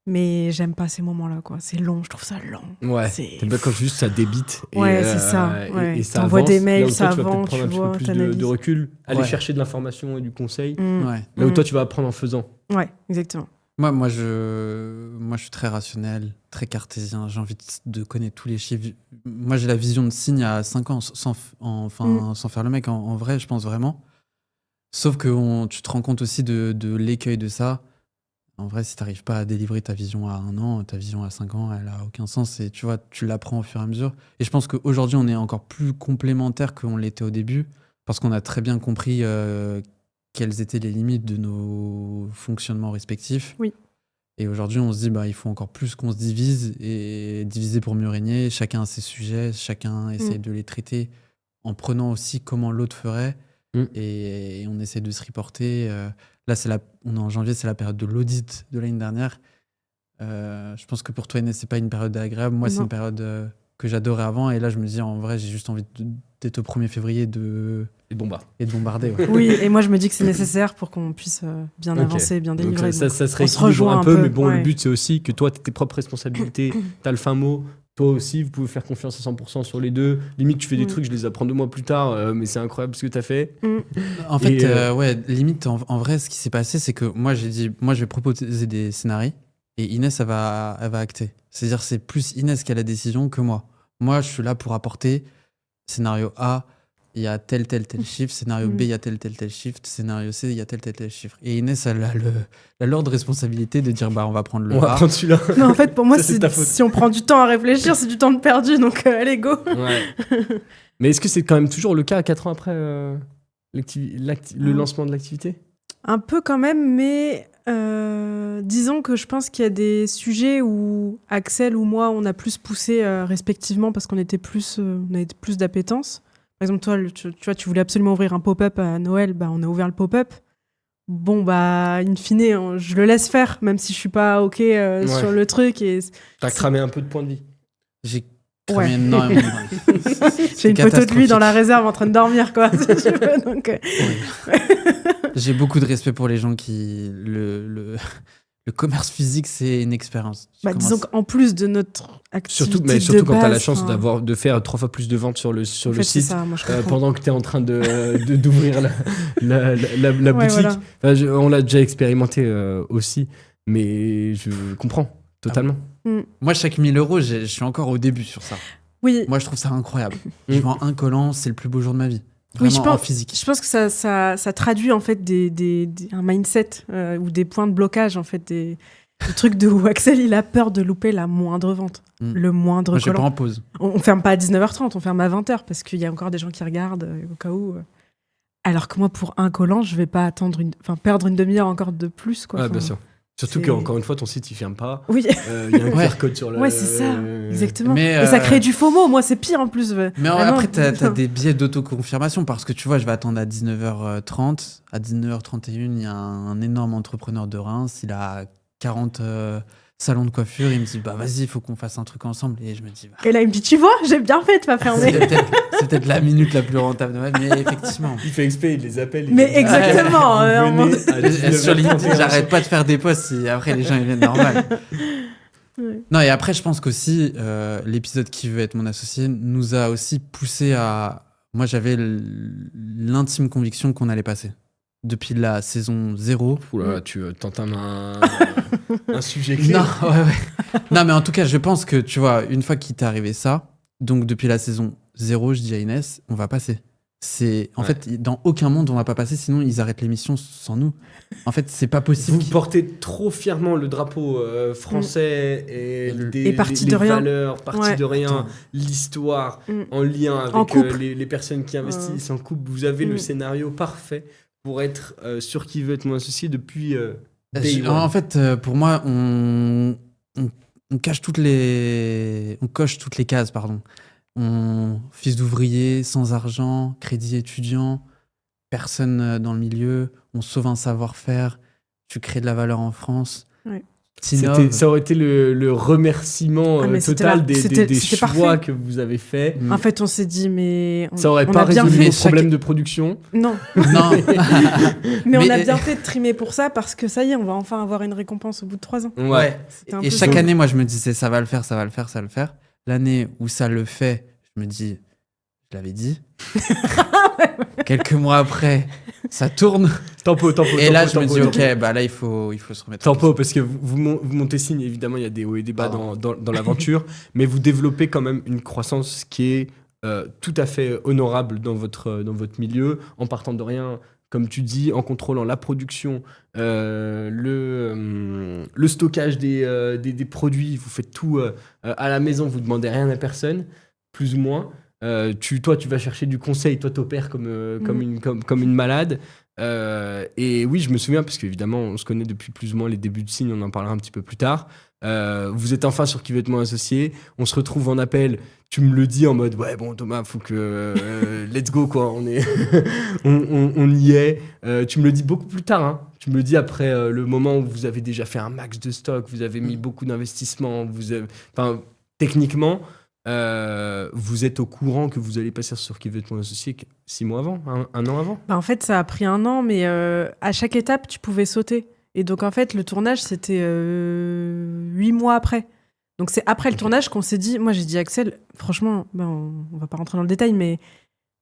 A: Mais j'aime pas ces moments-là, quoi. C'est long, je trouve ça long.
C: Ouais. T'aimes bien quand juste ça débite.
A: Ouais, c'est ça.
C: Et ça
A: t'envoies
C: avance.
A: des mails,
C: Là où
A: ça
C: toi, tu vas
A: avance,
C: peut-être
A: tu
C: prendre un
A: vois,
C: petit peu plus
A: t'analyses.
C: de recul, aller chercher de l'information et du conseil.
B: Ouais.
C: Là où toi, tu vas apprendre en faisant.
A: Ouais, exactement.
B: Moi, je suis très rationnel, très cartésien. J'ai envie de connaître tous les chiffres. Moi, j'ai la vision de Signe à 5 ans, sans faire le mec. En vrai, je pense vraiment. Sauf que tu te rends compte aussi de l'écueil de ça. En vrai, si tu n'arrives pas à délivrer ta vision à 1 an, ta vision à 5 ans, elle n'a aucun sens. Et tu vois, tu l'apprends au fur et à mesure. Et je pense qu'aujourd'hui, on est encore plus complémentaires qu'on l'était au début. Parce qu'on a très bien compris quelles étaient les limites de nos fonctionnements respectifs.
A: Oui.
B: Et aujourd'hui, on se dit, il faut encore plus qu'on se divise et diviser pour mieux régner. Chacun a ses sujets, chacun essaye de les traiter en prenant aussi comment l'autre ferait. Et on essaie de se reporter. Là, on est en janvier, c'est la période de l'audit de l'année dernière. Je pense que pour toi, Inès, c'est pas une période agréable. Moi, c'est une période que j'adorais avant. Et là, je me dis, en vrai, j'ai juste envie d'être au 1er février et de bombarder. Ouais.
A: Oui, et moi, je me dis que c'est nécessaire pour qu'on puisse bien avancer, bien délivrer.
C: Donc, ça se rééquilibre un peu, mais bon, le but, c'est aussi que toi, tu aies tes propres responsabilités, tu as le fin mot. Toi aussi, vous pouvez faire confiance à 100% sur les deux. Limite, tu fais des trucs, je les apprends 2 mois plus tard, mais c'est incroyable ce que tu as fait.
B: En fait, limite, en vrai, ce qui s'est passé, c'est que moi, j'ai dit, je vais proposer des scénarios et Inès, elle va acter. C'est-à-dire, c'est plus Inès qui a la décision que moi. Moi, je suis là pour apporter scénario A, il y a tel chiffre, scénario B, il y a tel chiffre, scénario C, il y a tel chiffre. Et Inès, elle a l'ordre de responsabilité de dire, on va prendre le A.
C: On va prendre celui-là.
A: Mais en fait, pour moi,
C: c'est ta faute.
A: Si on prend du temps à réfléchir, c'est du temps de perdu, donc allez, go.
C: Ouais. Mais est-ce que c'est quand même toujours le cas à 4 ans après le lancement de l'activité ?
A: Un peu quand même, mais disons que je pense qu'il y a des sujets où Axel ou moi, on a plus poussé respectivement parce qu'on avait plus d'appétence. Par exemple, toi, tu vois, tu voulais absolument ouvrir un pop-up à Noël, on a ouvert le pop-up. Bon, in fine, je le laisse faire, même si je suis pas OK sur le truc.
C: T'as cramé un peu de points de vie.
B: J'ai cramé énormément.
A: J'ai une photo de lui dans la réserve en train de dormir, quoi. Donc,
B: j'ai beaucoup de respect pour les gens qui... Le commerce physique, c'est une expérience.
A: Disons qu'en plus de notre activité
C: surtout quand tu as la
A: base,
C: chance de faire 3 fois plus de ventes sur le site,
A: ça, moi,
C: pendant que tu es en train d'ouvrir la boutique.
A: Voilà.
C: Enfin, on l'a déjà expérimenté aussi, mais je comprends totalement.
B: Moi, chaque 1 000 €, je suis encore au début sur ça.
A: Oui.
B: Moi, je trouve ça incroyable. Je vends un collant, c'est le plus beau jour de ma vie.
A: Vraiment,
B: en physique.
A: Je pense que ça traduit en fait un mindset ou des points de blocage, en fait, des trucs où Axel il a peur de louper la moindre vente, le moindre collant.
B: Je suis pas en pause.
A: On ferme pas à 19h30, on ferme à 20h parce qu'il y a encore des gens qui regardent au cas où. Alors que moi, pour un collant, je vais pas perdre une demi-heure encore de plus, quoi.
C: Bien sûr. Surtout qu'encore une fois, ton site, il ferme pas.
A: Oui.
C: Il y a un QR code sur le...
A: Ouais, c'est ça, exactement. Et ça crée du FOMO. Moi, c'est pire en plus.
B: Mais après, t'as des biais d'autoconfirmation parce que tu vois, je vais attendre à 19h30. À 19h31, il y a un énorme entrepreneur de Reims. Il a 40 salons de coiffure. Il me dit, vas-y, il faut qu'on fasse un truc ensemble. Et je me dis,
A: Et là, il me dit, tu vois, j'ai bien fait de pas fermer.
B: C'est peut-être la minute la plus rentable de ma vie, mais effectivement.
C: Il fait exprès, il les appelle.
A: Mais exactement.
B: Sur LinkedIn, j'arrête pas de faire des posts et après les gens ils viennent normal. Non, et après, je pense qu'aussi, l'épisode Qui veut être mon associé nous a aussi poussé à... Moi, j'avais l'intime conviction qu'on allait passer. depuis la saison 0.
C: Oula, tu tentes un sujet clé.
B: Non, ouais. Non, mais en tout cas, je pense que, tu vois, une fois qu'il t'est arrivé ça, donc depuis la saison 0, je dis à Inès, on va passer. En fait, dans aucun monde, on va pas passer, sinon ils arrêtent l'émission sans nous. En fait, c'est pas possible.
C: Vous portez trop fièrement le drapeau français et
A: Et parti
C: les
A: de rien.
C: valeurs, parti de rien, l'histoire, en lien avec les personnes qui investissent en couple. Vous avez le scénario parfait pour être sur Qui veut être mon associé depuis day one.
B: En fait, pour moi, on coche toutes les cases, pardon. Fils d'ouvrier, sans argent, crédit étudiant, personne dans le milieu, on sauve un savoir-faire, tu crées de la valeur en France.
A: Oui.
C: Ça aurait été le remerciement total des choix
A: parfait.
C: que vous avez faits.
A: En fait, on s'est dit, mais...
C: Ça aurait pas résolu vos problèmes de production.
A: Non.
B: Non.
A: mais on a bien fait de trimer pour ça, parce que ça y est, on va enfin avoir une récompense au bout de 3 ans.
C: Ouais.
B: Et chaque année, moi, je me disais, ça va le faire, ça va le faire, ça va le faire. L'année où ça le fait, je me dis, je l'avais dit. Quelques mois après, ça tourne.
C: Tempo.
B: Et là, je me dis, ok, bah là, il faut se remettre.
C: Tempo, parce que vous montez Signe, évidemment, il y a des hauts et des bas dans l'aventure, mais vous développez quand même une croissance qui est tout à fait honorable dans votre milieu, en partant de rien, comme tu dis, en contrôlant la production, le stockage des produits, vous faites tout à la maison, vous demandez rien à personne, plus ou moins. Toi, tu vas chercher du conseil, toi, t'opères comme une malade. Et oui, je me souviens, parce qu'évidemment, on se connaît depuis plus ou moins les débuts de Signe, on en parlera un petit peu plus tard. Vous êtes enfin sur Qui veut être mon associé. On se retrouve en appel. Tu me le dis en mode, ouais, bon, Thomas, faut que. Let's go, quoi. On y est. Tu me le dis beaucoup plus tard, hein. Tu me le dis après le moment où vous avez déjà fait un max de stock, vous avez mis beaucoup d'investissements, techniquement. Vous êtes au courant que vous allez passer sur Qui veut être mon associé 6 mois avant, un an avant?
A: En fait, ça a pris 1 an, mais à chaque étape, tu pouvais sauter. Et donc, en fait, le tournage, c'était 8 mois après. Donc, c'est après le tournage qu'on s'est dit... Moi, j'ai dit à Axel, franchement, on va pas rentrer dans le détail, mais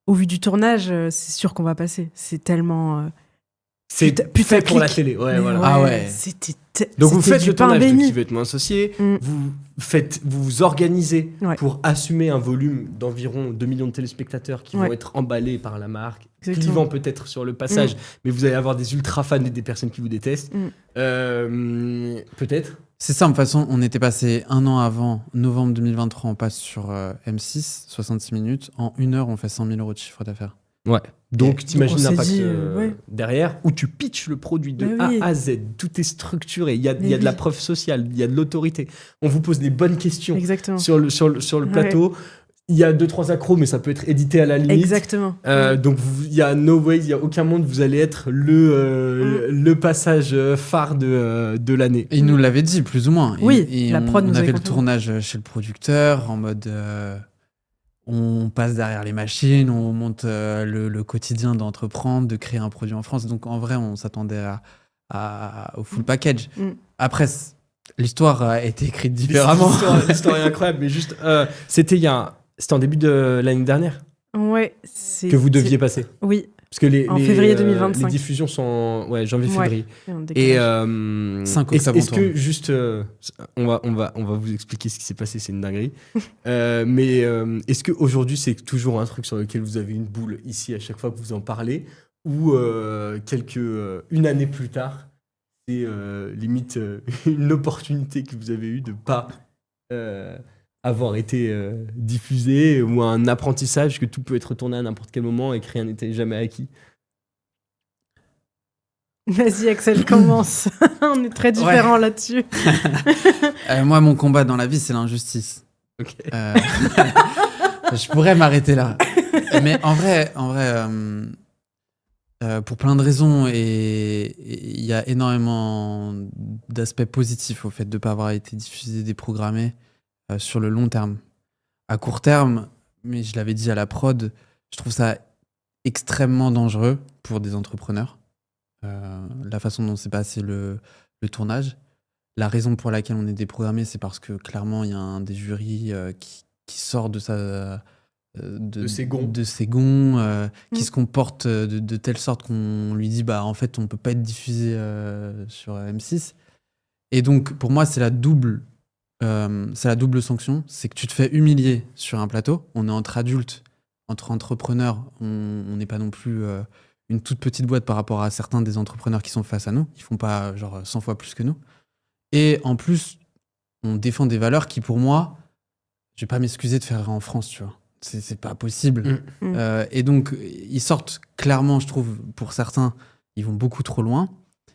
A: au vu du tournage, c'est sûr qu'on va passer. C'est tellement...
C: C'est fait pour la télé, ouais, voilà.
B: Ah ouais.
C: Donc vous faites le tournage de
A: béni.
C: Qui veut être mon associé, vous vous organisez pour assumer un volume d'environ 2 millions de téléspectateurs qui vont être emballés par la marque, clivant peut-être sur le passage, mais vous allez avoir des ultra fans et des personnes qui vous détestent. Peut-être.
B: C'est ça, de toute façon, on était passé 1 an avant, novembre 2023, on passe sur M6, 66 minutes. En 1 heure, on fait 100 000 € de chiffre d'affaires.
C: Ouais. Donc, t'imagines l'impact
A: ouais.
C: derrière, où tu pitches le produit de A à Z, tout est structuré, il y a de la preuve sociale, il y a de l'autorité. On vous pose des bonnes questions sur le plateau. Il y a 2-3 accros, mais ça peut être édité à la limite.
A: Exactement.
C: Donc, il y a no way, il n'y a aucun monde, vous allez être le passage phare de l'année.
B: Et il nous l'avait dit, plus ou moins.
A: Oui,
B: et
A: la prod
B: on
A: nous
B: avait le
A: confirmé.
B: tournage chez le producteur, en mode... on passe derrière les machines, on monte le quotidien d'entreprendre, de créer un produit en France. Donc, en vrai, on s'attendait au full package. Après, l'histoire a été écrite différemment.
C: L'histoire est incroyable, mais juste... C'était en début de l'année dernière que vous deviez passer.
A: Oui.
C: Parce que
A: en février 2025.
C: Les diffusions sont janvier-février.
A: Et
B: 5 octobre.
C: Est-ce que juste on va vous expliquer ce qui s'est passé, c'est une dinguerie. Mais est-ce que aujourd'hui c'est toujours un truc sur lequel vous avez une boule ici à chaque fois que vous en parlez, ou une année plus tard, c'est limite une opportunité que vous avez eue de pas avoir été diffusé, ou un apprentissage que tout peut être retourné à n'importe quel moment et que rien n'était jamais acquis?
A: Vas-y, Axel, commence. On est très différents là-dessus.
B: Moi, mon combat dans la vie, c'est l'injustice.
C: Ok.
B: Je pourrais m'arrêter là. Mais en vrai, pour plein de raisons, et il y a énormément d'aspects positifs au fait de ne pas avoir été diffusé, déprogrammé sur le long terme. À court terme, mais je l'avais dit à la prod, je trouve ça extrêmement dangereux pour des entrepreneurs. La façon dont s'est passé le tournage. La raison pour laquelle on est déprogrammé, c'est parce que clairement, il y a un des jurys qui sort de
C: de ses gonds,
B: qui se comporte de telle sorte qu'on lui dit en fait on peut pas être diffusé sur M6. Et donc pour moi c'est la double sanction, c'est que tu te fais humilier sur un plateau. On est entre adultes, entre entrepreneurs, on n'est pas non plus une toute petite boîte par rapport à certains des entrepreneurs qui sont face à nous. Ils font pas genre 100 fois plus que nous. Et en plus, on défend des valeurs qui, pour moi, je vais pas m'excuser de faire en France, tu vois. C'est pas possible. Et donc, ils sortent clairement, je trouve, pour certains, ils vont beaucoup trop loin.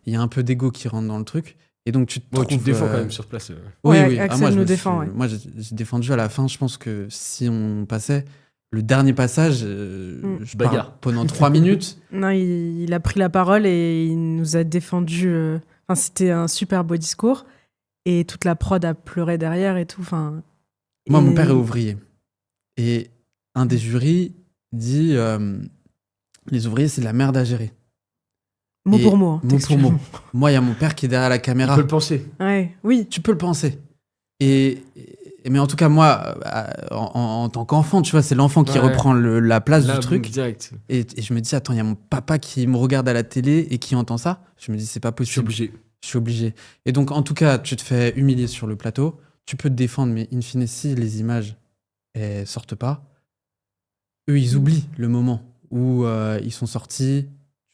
B: Il y a un peu d'ego qui rentre dans le truc. Et donc, tu te
C: défends quand même sur place.
B: Oui.
A: Axel
B: moi,
A: nous défend.
B: Moi, j'ai défendu à la fin. Je pense que si on passait le dernier passage, je parle pendant 3 minutes.
A: Non, il a pris la parole et il nous a défendu. C'était un super beau discours. Et toute la prod a pleuré derrière et tout.
B: Moi, mon père est ouvrier. Et un des jurys dit les ouvriers, c'est de la merde à gérer.
A: Mot pour mot.
B: Mot pour mot. Moi, il y a mon père qui est derrière la caméra.
C: Tu peux le penser.
A: Ouais, oui.
B: Tu peux le penser. Mais en tout cas, moi, en tant qu'enfant, tu vois, c'est l'enfant qui reprend la place du truc.
C: Direct.
B: Et je me dis, attends, il y a mon papa qui me regarde à la télé et qui entend ça. Je me dis, c'est pas possible. Je suis obligé. Et donc, en tout cas, tu te fais humilier sur le plateau. Tu peux te défendre, mais in fine, si les images ne sortent pas, eux, ils oublient le moment où ils sont sortis.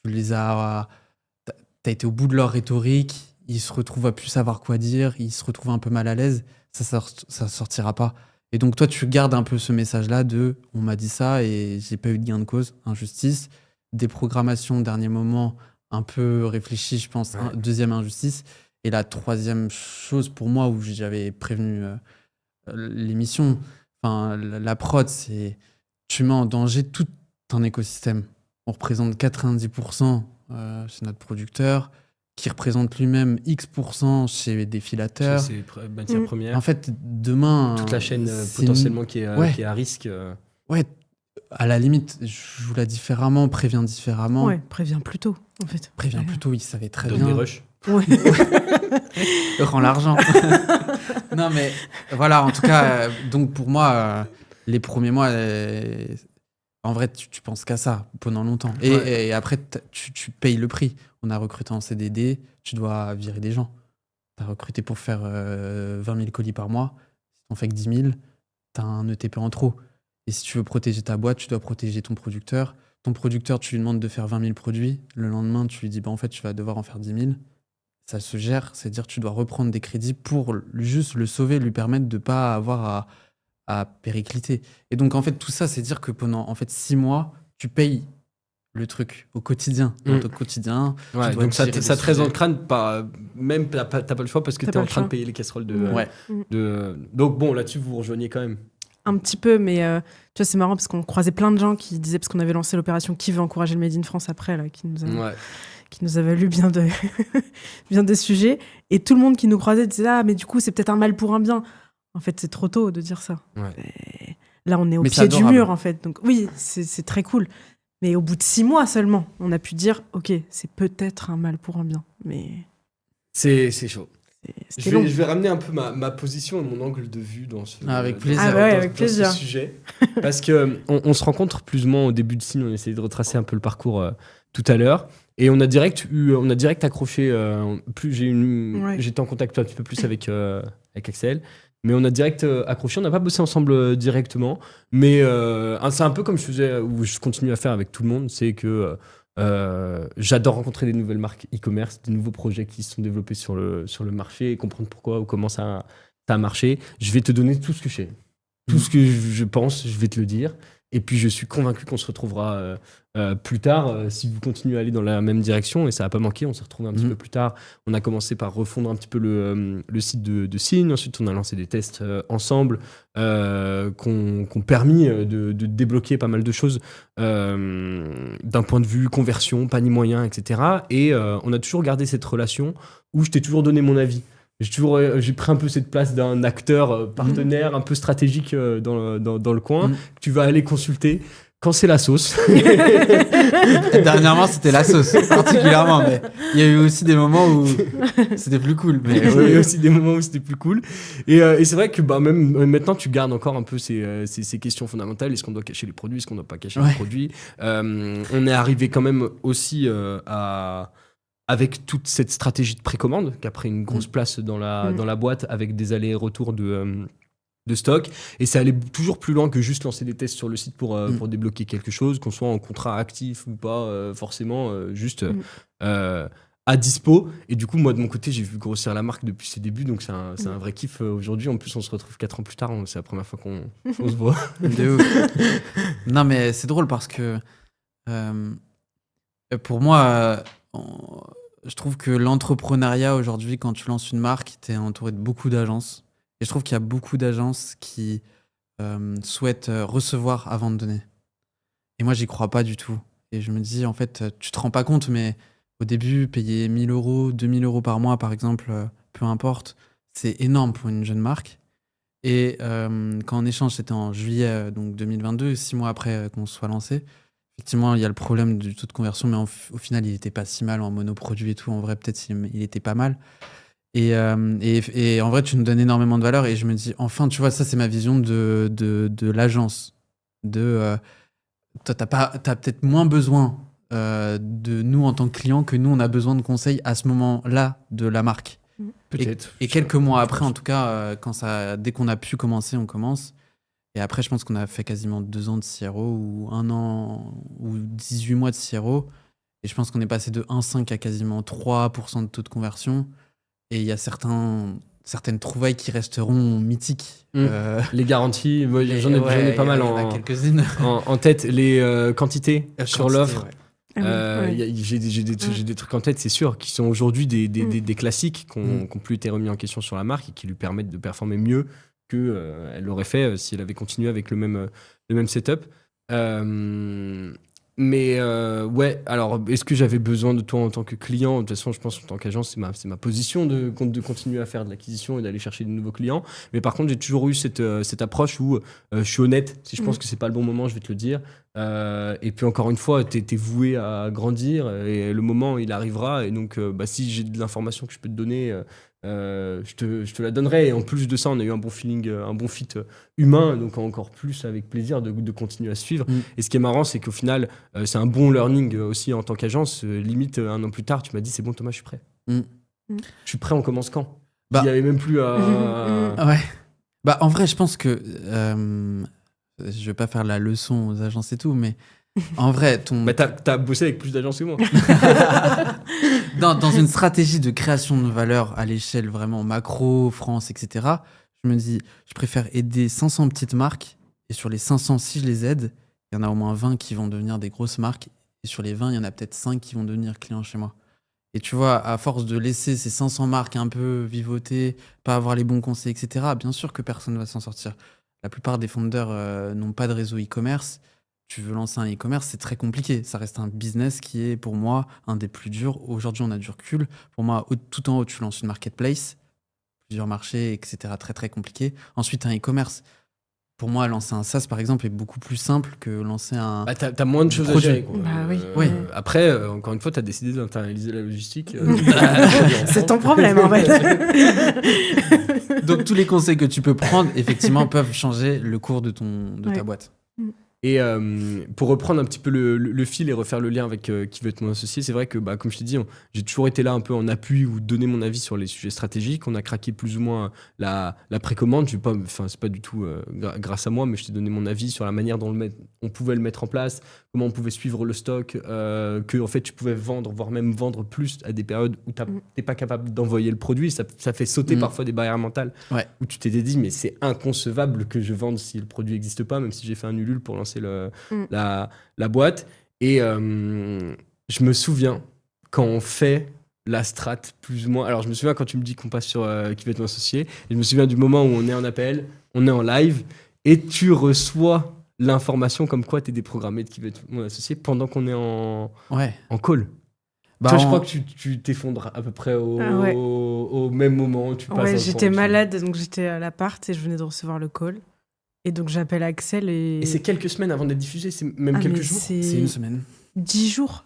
B: T'as été au bout de leur rhétorique. Ils se retrouvent à plus savoir quoi dire. Ils se retrouvent un peu mal à l'aise. Ça sortira pas. Et donc, toi, tu gardes un peu ce message-là de « on m'a dit ça et j'ai pas eu de gain de cause, injustice ». Des programmations, dernier moment, un peu réfléchies, je pense. Deuxième injustice. Et la troisième chose pour moi, où j'avais prévenu l'émission, la prod, c'est tu mets en danger tout un écosystème. On représente 90% chez notre producteur, qui représente lui-même X% chez des filateurs.
C: Chez ses matières premières.
B: En fait, demain...
C: Toute la chaîne potentiellement qui est à risque.
B: Ouais, à la limite, joue la différemment, préviens différemment.
A: Ouais, préviens plus tôt, en fait.
B: Préviens plus tôt, il savait très
C: Donne
B: bien.
C: Des rushs.
A: Ouais.
B: Rends l'argent. Non, mais voilà, en tout cas, donc pour moi, les premiers mois, en vrai, tu penses qu'à ça pendant longtemps. Et après, tu payes le prix. On a recruté en CDD, tu dois virer des gens. Tu as recruté pour faire 20 000 colis par mois. Si on fait que 10 000, tu as un ETP en trop. Et si tu veux protéger ta boîte, tu dois protéger ton producteur. Ton producteur, tu lui demandes de faire 20 000 produits. Le lendemain, tu lui dis, en fait, tu vas devoir en faire 10 000. Ça se gère, c'est-à-dire que tu dois reprendre des crédits pour juste le sauver, lui permettre de ne pas avoir à péricliter. Et donc, en fait, tout ça, c'est dire que pendant 6 mois, tu payes le truc au quotidien. Dans ton quotidien.
C: Ouais, donc ça te reste dans le crâne, même t'as pas le choix parce que t'es en train de payer les casseroles de... Donc bon, là-dessus, vous rejoignez quand même.
A: Un petit peu, mais tu vois, c'est marrant parce qu'on croisait plein de gens qui disaient, parce qu'on avait lancé l'opération Qui veut encourager le Made in France après, là, qui nous a valu bien des sujets. Et tout le monde qui nous croisait disait, ah, mais du coup, c'est peut-être un mal pour un bien. En fait, c'est trop tôt de dire ça. Ouais. Là, on est au pied du mur, en fait. Donc oui, c'est très cool. Mais au bout de 6 mois seulement, on a pu dire, ok, c'est peut-être un mal pour un bien. Mais
C: c'est chaud. Je
A: long.
C: vais ramener un peu ma position et mon angle de vue dans ce,
B: avec plaisir.
A: Avec plaisir.
C: Ce sujet. Parce qu'on se rencontre plus ou moins au début de Signe, on essayait de retracer un peu le parcours tout à l'heure. Et on a direct accroché. J'étais en contact un petit peu plus avec Axel. Mais on a direct accroché, on n'a pas bossé ensemble directement. Mais c'est un peu comme je faisais, ou je continue à faire avec tout le monde, c'est que j'adore rencontrer des nouvelles marques e-commerce, des nouveaux projets qui se sont développés sur le marché et comprendre pourquoi ou comment ça a marché. Je vais te donner tout ce que je sais. Tout ce que je pense, je vais te le dire. Et puis je suis convaincu qu'on se retrouvera plus tard si vous continuez à aller dans la même direction, et ça n'a pas manqué. On s'est retrouvés un petit peu plus tard. On a commencé par refondre un petit peu le site de Signe. Ensuite, on a lancé des tests ensemble qui ont permis de débloquer pas mal de choses d'un point de vue conversion, panier moyen, etc. Et on a toujours gardé cette relation où je t'ai toujours donné mon avis. J'ai pris un peu cette place d'un acteur partenaire un peu stratégique dans le coin, que tu vas aller consulter quand c'est la sauce.
B: Dernièrement, c'était la sauce, particulièrement. Mais il y a eu aussi des moments où c'était plus cool. Mais
C: Il y a eu aussi des moments où c'était plus cool. Et c'est vrai que même maintenant, tu gardes encore un peu ces questions fondamentales. Est-ce qu'on doit cacher les produits? Est-ce qu'on ne doit pas cacher les produits? On est arrivé quand même aussi avec toute cette stratégie de précommande qui a pris une grosse place dans la boîte avec des allers-retours de stock, et ça allait toujours plus loin que juste lancer des tests sur le site pour débloquer quelque chose, qu'on soit en contrat actif ou pas, forcément, juste à dispo. Et du coup, moi, de mon côté, j'ai vu grossir la marque depuis ses débuts, donc c'est un vrai kiff aujourd'hui. En plus, on se retrouve 4 ans plus tard, c'est la première fois qu'on se voit.
B: De ouf. Non, mais c'est drôle parce que pour moi, je trouve que l'entrepreneuriat aujourd'hui, quand tu lances une marque, t'es entouré de beaucoup d'agences. Et je trouve qu'il y a beaucoup d'agences qui souhaitent recevoir avant de donner. Et moi, j'y crois pas du tout. Et je me dis, en fait, tu te rends pas compte, mais au début, payer 1 000 euros, 2 000 euros par mois, par exemple, peu importe, c'est énorme pour une jeune marque. Et quand on échange, c'était en juillet donc 2022, 6 mois après qu'on soit lancé. Effectivement, il y a le problème du taux de conversion, mais au final, il était pas si mal en monoproduit et tout. En vrai, peut-être il était pas mal. Et en vrai, tu nous donnes énormément de valeur. Et je me dis, enfin, tu vois, ça, c'est ma vision de l'agence. Toi, t'as peut-être moins besoin de nous en tant que clients que nous, on a besoin de conseils à ce moment-là de la marque.
C: Peut-être.
B: Et quelques mois après, en tout cas, dès qu'on a pu commencer, on commence. Et après, je pense qu'on a fait quasiment 2 ans de CRO ou 1 an ou 18 mois de CRO. Et je pense qu'on est passé de 1,5 à quasiment 3% de taux de conversion. Et il y a certaines trouvailles qui resteront mythiques.
C: Les garanties, moi, j'en ai pas mal
B: quelques-unes
C: en tête. Les quantités sur l'offre.
A: Ouais.
C: J'ai des trucs en tête, c'est sûr, qui sont aujourd'hui des classiques qui n'ont plus été remis en question sur la marque et qui lui permettent de performer mieux qu'elle l'aurait fait si elle avait continué avec le même setup. Mais ouais, alors est-ce que j'avais besoin de toi en tant que client? De toute façon, je pense en tant qu'agence, c'est ma position de continuer à faire de l'acquisition et d'aller chercher de nouveaux clients. Mais par contre, j'ai toujours eu cette approche où je suis honnête. Si je pense que c'est pas le bon moment, je vais te le dire. Et puis encore une fois, t'es voué à grandir et le moment, il arrivera. Et donc, si j'ai de l'information que je peux te donner, je te la donnerai. Et en plus de ça, on a eu un bon feeling, un bon fit humain, donc encore plus avec plaisir de continuer à suivre. Et ce qui est marrant, c'est qu'au final, c'est un bon learning aussi en tant qu'agence. Limite, 1 an plus tard, tu m'as dit, c'est bon Thomas, je suis prêt. Je suis prêt, on commence quand? Il n'y avait même plus à...
B: Ouais. En vrai, je pense que... je vais pas faire la leçon aux agences et tout, mais en vrai,
C: t'as bossé avec plus d'agences que moi.
B: Dans une stratégie de création de valeur à l'échelle vraiment macro, France, etc., je me dis, je préfère aider 500 petites marques, et sur les 500, si je les aide, il y en a au moins 20 qui vont devenir des grosses marques, et sur les 20, il y en a peut-être 5 qui vont devenir clients chez moi. Et tu vois, à force de laisser ces 500 marques un peu vivoter, pas avoir les bons conseils, etc., bien sûr que personne ne va s'en sortir. La plupart des founders n'ont pas de réseau e-commerce. Tu veux lancer un e-commerce, c'est très compliqué. Ça reste un business qui est, pour moi, un des plus durs. Aujourd'hui, on a du recul. Pour moi, tout en haut, tu lances une marketplace, plusieurs marchés, etc. Très, très compliqué. Ensuite, un e-commerce. Pour moi, lancer un SaaS, par exemple, est beaucoup plus simple que lancer un...
C: T'as moins de choses à gérer.
A: Oui.
C: Après, encore une fois, t'as décidé d'internaliser la logistique.
A: C'est ton problème, en fait.
B: Donc, tous les conseils que tu peux prendre, effectivement, peuvent changer le cours de ta boîte.
C: Et pour reprendre un petit peu le fil et refaire le lien avec qui veut être mon associé, c'est vrai que, comme je t'ai dit, j'ai toujours été là un peu en appui ou donner mon avis sur les sujets stratégiques. On a craqué plus ou moins la précommande. C'est pas du tout grâce à moi, mais je t'ai donné mon avis sur la manière dont on pouvait le mettre en place, comment on pouvait suivre le stock, que en fait tu pouvais vendre, voire même vendre plus à des périodes où t'es pas capable d'envoyer le produit. Ça fait sauter parfois des barrières mentales où tu t'es dit, mais c'est inconcevable que je vende si le produit n'existe pas, même si j'ai fait un ulule pour lancer la boîte. Et je me souviens quand on fait la strat plus ou moins, alors je me souviens quand tu me dis qu'on passe sur qui va être mon associé, et je me souviens du moment où on est en appel, on est en live et tu reçois l'information comme quoi tu es déprogrammé de qui va être mon associé pendant qu'on est en call. Toi, je crois que tu t'effondres à peu près au même moment.
A: J'étais malade, donc j'étais à l'appart et je venais de recevoir le call. Et donc j'appelle Axel et...
C: Et c'est quelques semaines avant d'être diffusé, c'est même quelques jours.
B: C'est une semaine.
A: 10 jours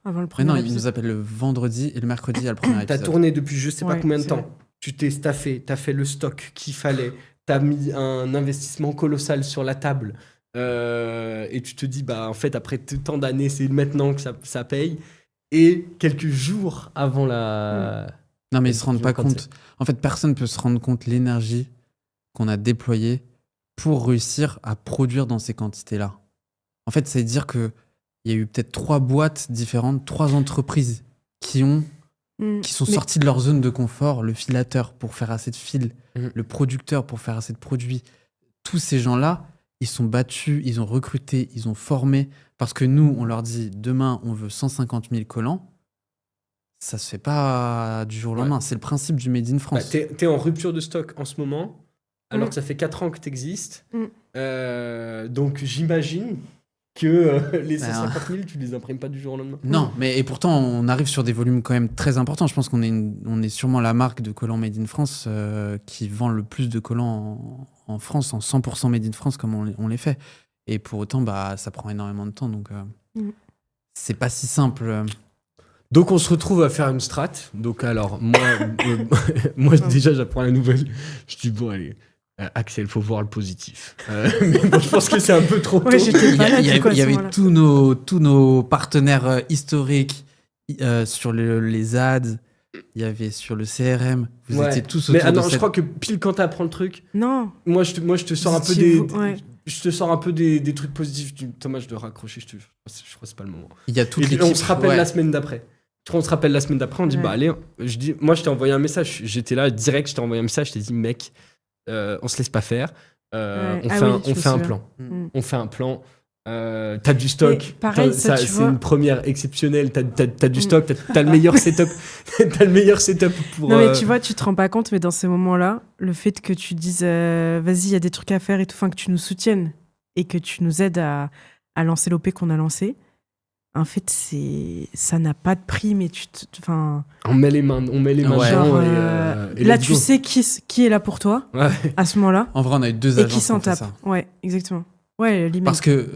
A: avant le premier
B: Mais non,
A: épisode.
B: il nous appelle le vendredi et le mercredi, il y a le premier épisode.
C: T'as tourné depuis je sais pas combien de temps.
A: vrai.
C: Tu t'es staffé, t'as fait le stock qu'il fallait, t'as mis un investissement colossal sur la table. Et tu te dis, en fait, après tant d'années, c'est maintenant que ça paye. Et quelques jours avant la...
B: Non, mais ils se rendent pas compte. En fait, personne peut se rendre compte l'énergie qu'on a déployée pour réussir à produire dans ces quantités-là. En fait, c'est dire qu'il y a eu peut-être 3 boîtes différentes, 3 entreprises qui sont sorties de leur zone de confort, le filateur pour faire assez de fils, le producteur pour faire assez de produits. Tous ces gens-là, ils sont battus, ils ont recruté, ils ont formé. Parce que nous, on leur dit, demain, on veut 150 000 collants. Ça se fait pas du jour au lendemain. C'est le principe du Made in France.
C: T'es en rupture de stock en ce moment, alors que ça fait 4 ans que t'existes. Donc j'imagine que les 150 000, tu les imprimes pas du jour au lendemain.
B: Non, mais et pourtant, on arrive sur des volumes quand même très importants. Je pense qu'on est sûrement la marque de collants Made in France qui vend le plus de collants en France, en 100% Made in France, comme on les fait. Et pour autant, ça prend énormément de temps. Donc, c'est pas si simple.
C: Donc on se retrouve à faire une strat. Donc alors, moi déjà, j'apprends la nouvelle. Je dis, bon, allez... Axel, faut voir le positif. Mais bon, je pense que c'est un peu trop tôt.
B: Il y avait tous nos partenaires historiques sur les ads, il y avait sur le CRM. Vous étiez tous autour de
C: je crois que pile quand t'apprends le truc,
A: non.
C: Moi, je te sors un peu je te sors un peu des trucs positifs. Thomas, je dois raccrocher. Je crois que c'est pas le moment.
B: Il y a toute l'équipe.
C: On se rappelle la semaine d'après. On se rappelle la semaine d'après. On dit allez. Moi, je t'ai envoyé un message. J'étais là direct. Je t'ai envoyé un message. Je t'ai dit mec. On se laisse pas faire. On fait un plan. On fait un plan. T'as du stock.
A: Pareil,
C: c'est une première exceptionnelle. T'as du stock. T'as le meilleur setup. T'as le meilleur setup pour.
A: Non mais tu vois, tu te rends pas compte, mais dans ces moments-là, le fait que tu dises vas-y, il y a des trucs à faire et tout, que tu nous soutiennes et que tu nous aides à lancer l'OP qu'on a lancé. En fait, ça n'a pas de prix, mais
C: on met les mains
A: genre, et là, tu sais qui est là pour toi à ce moment-là.
B: En vrai, on a eu 2 agences
A: et qui s'en tape.
B: Ça.
A: Ouais, exactement. Ouais, limite.
B: Parce que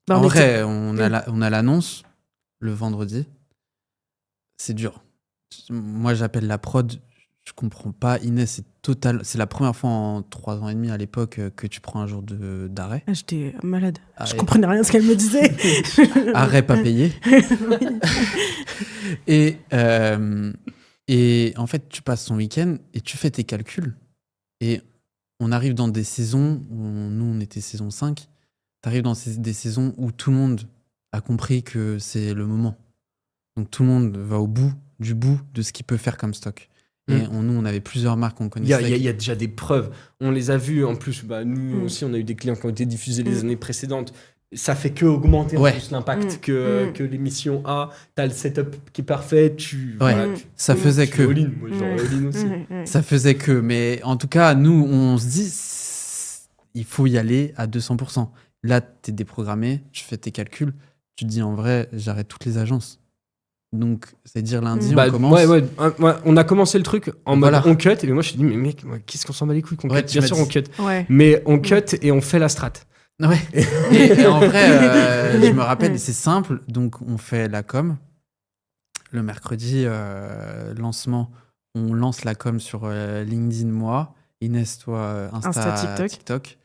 B: en vrai, on a l'annonce le vendredi. C'est dur. Moi, j'appelle la prod. Je comprends pas. Inès, c'est total. C'est la première fois en 3 ans et demi à l'époque que tu prends un jour d'arrêt.
A: J'étais malade. Je comprenais rien à ce qu'elle me disait.
B: Arrêt pas payé. Et en fait, tu passes ton week-end et tu fais tes calculs. Et on arrive dans des saisons où nous, on était saison 5. Tu arrives dans des saisons où tout le monde a compris que c'est le moment. Donc tout le monde va au bout de ce qu'il peut faire comme stock. Et nous, on avait plusieurs marques qu'on connaissait.
C: Il y a déjà des preuves. On les a vues. En plus, nous aussi, on a eu des clients qui ont été diffusés les années précédentes. Ça fait que augmenter en plus l'impact que l'émission a. T'as le setup qui est parfait.
B: Ça faisait que.
C: All-in. Moi, genre all-in aussi.
B: Ça faisait que. Mais en tout cas, nous, on se dit, il faut y aller à 200%. Là, t'es déprogrammé, tu fais tes calculs. Tu te dis, en vrai, j'arrête toutes les agences. Donc, c'est-à-dire lundi, on commence.
C: On a commencé le truc en mode on cut. Et moi, je me suis dit, mais mec, qu'est-ce qu'on s'en bat les couilles qu'on cut. Bien sûr, on cut. Mais on cut et on fait la strat.
B: Ouais. et en vrai, je me rappelle, c'est simple. Donc, on fait la com. Le mercredi, lancement, on lance la com sur LinkedIn, moi. Inès, toi, Insta TikTok.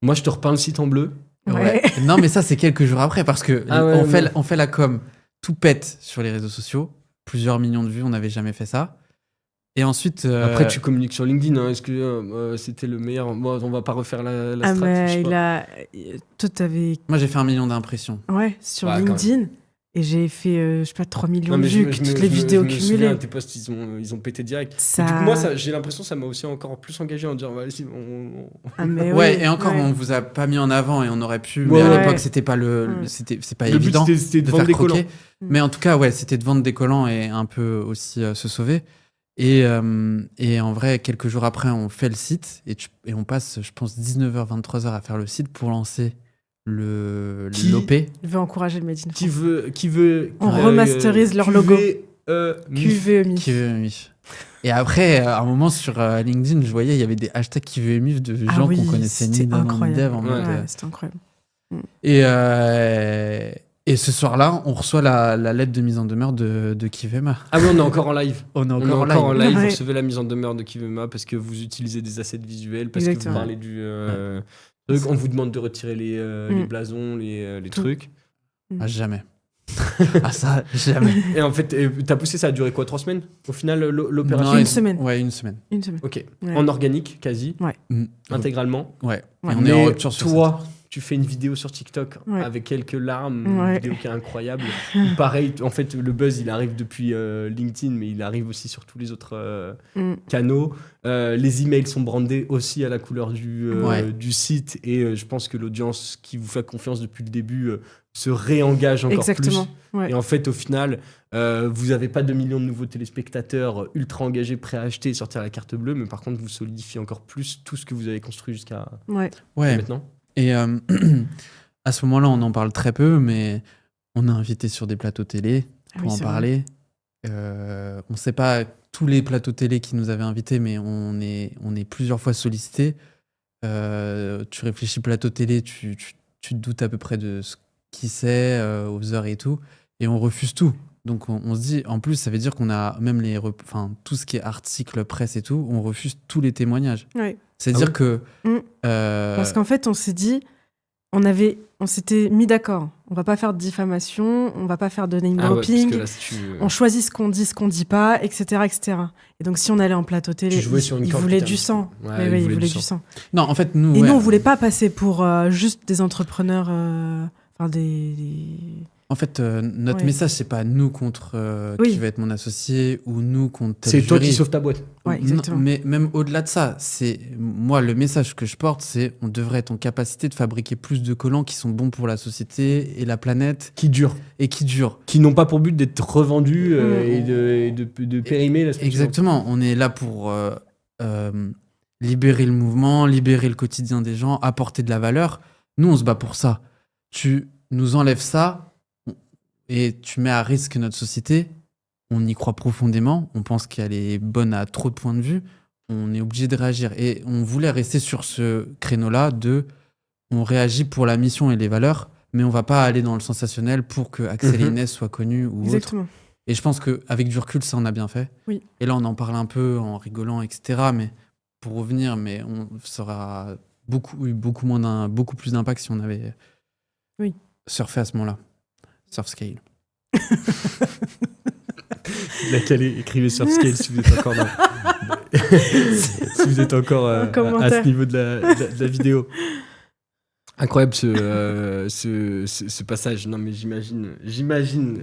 C: Moi, je te repeins le site en bleu.
A: Ouais.
B: Non, mais ça, c'est quelques jours après parce que on fait la com. Tout pète sur les réseaux sociaux. Plusieurs millions de vues, on n'avait jamais fait ça. Et ensuite...
C: Après, tu communiques sur LinkedIn. Est-ce que c'était le meilleur ? Bon, on va pas refaire la stratégie.
A: Toi, t'avais...
B: Moi, j'ai fait 1 million d'impressions.
A: Ouais, sur LinkedIn. Et j'ai fait, 3 millions de vues, toutes les vidéos cumulées.
C: Tes posts, ils ont pété direct. Du coup, moi, j'ai l'impression que ça m'a aussi encore plus engagé en disant, vas-y,
B: et encore, on vous a pas mis en avant et on aurait pu, mais à l'époque, c'était pas c'est pas évident.
C: Le but, c'était de vendre des collants.
B: Mais en tout cas, c'était de vendre des collants et un peu aussi se sauver. Et en vrai, quelques jours après, on fait le site et on passe, je pense, 19h, 23h à faire le site pour lancer l'OP.
A: Il veut encourager le Made in France.
C: Qui veut
A: on remasterise leur logo.
C: QVE
B: QVE. Et après, à un moment sur LinkedIn, je voyais, il y avait des hashtags qui veulent MIF de gens qu'on connaissait ni d'avant ni dev.
A: C'était incroyable.
B: Et ce soir-là, on reçoit la lettre de mise en demeure de Kivema.
C: Ah oui, on est encore en live.
B: On est
C: en
B: encore
C: live.
A: Ouais.
C: Vous recevez la mise en demeure de Kivema parce que vous utilisez des assets visuels, parce que vous parlez du truc. On vous demande de retirer les blasons, les trucs.
B: Ah, jamais. Ah, ça, jamais.
C: Et en fait, t'as poussé, ça a duré quoi, 3 semaines au final, l'opération?
A: Une semaine.
B: Ouais, une semaine.
C: Ok.
A: Ouais.
C: En organique, quasi.
A: Ouais.
C: Intégralement.
B: Ouais.
A: Ouais.
B: Et on est en rupture sur
C: toi, tu fais une vidéo sur TikTok avec quelques larmes, une vidéo qui est incroyable. Pareil, en fait, le buzz, il arrive depuis LinkedIn, mais il arrive aussi sur tous les autres canaux. Les emails sont brandés aussi à la couleur du site, et je pense que l'audience qui vous fait confiance depuis le début se réengage encore plus.
A: Ouais.
C: Et en fait, au final, vous n'avez pas 2 millions de nouveaux téléspectateurs ultra engagés, prêts à acheter et sortir la carte bleue, mais par contre, vous solidifiez encore plus tout ce que vous avez construit jusqu'à maintenant.
B: Et à ce moment-là, on en parle très peu, mais on est invité sur des plateaux télé pour en parler. On ne sait pas tous les plateaux télé qui nous avaient invités, mais on est plusieurs fois sollicités. Tu réfléchis plateau télé, tu te doutes à peu près de ce qui c'est, aux heures et tout, et on refuse tout. Donc on se dit, en plus, ça veut dire qu'on a même tout ce qui est articles, presse et tout, on refuse tous les témoignages.
A: Ouais.
B: C'est-à-dire que...
A: Parce qu'en fait, on s'est dit, on s'était mis d'accord. On va pas faire de diffamation, on va pas faire de name dropping. On choisit ce qu'on dit pas, etc., etc. Et donc, si on allait en plateau télé, il voulait du sang. Il voulait du sang.
B: Non, en fait, nous...
A: Et nous, on voulait pas passer pour juste des entrepreneurs...
B: En fait, notre message, c'est pas nous contre qui va être mon associé ou nous contre tel
C: C'est
B: jury.
C: toi qui sauves ta boîte.
A: Ouais, exactement.
B: Mais même au-delà de ça, c'est moi le message que je porte, c'est on devrait être en capacité de fabriquer plus de collants qui sont bons pour la société et la planète,
C: qui durent, qui n'ont pas pour but d'être revendus et de périmer la structure.
B: Exactement. On est là pour libérer le mouvement, libérer le quotidien des gens, apporter de la valeur. Nous, on se bat pour ça. Tu nous enlèves ça. Et tu mets à risque notre société, on y croit profondément, on pense qu'elle est bonne à trop de points de vue, on est obligé de réagir. Et on voulait rester sur ce créneau-là on réagit pour la mission et les valeurs, mais on va pas aller dans le sensationnel pour que Axel et Inès soient connus ou
A: Exactement.
B: autre. Et je pense qu'avec du recul, ça, on a bien fait.
A: Oui.
B: Et là, on en parle un peu en rigolant, etc. Mais pour revenir, ça aura beaucoup plus d'impact si on avait surfé à ce moment-là. Surfscale.
C: La calée, écrivez Surfscale si vous êtes encore si vous êtes encore à ce niveau de la vidéo. Incroyable ce passage. Non mais j'imagine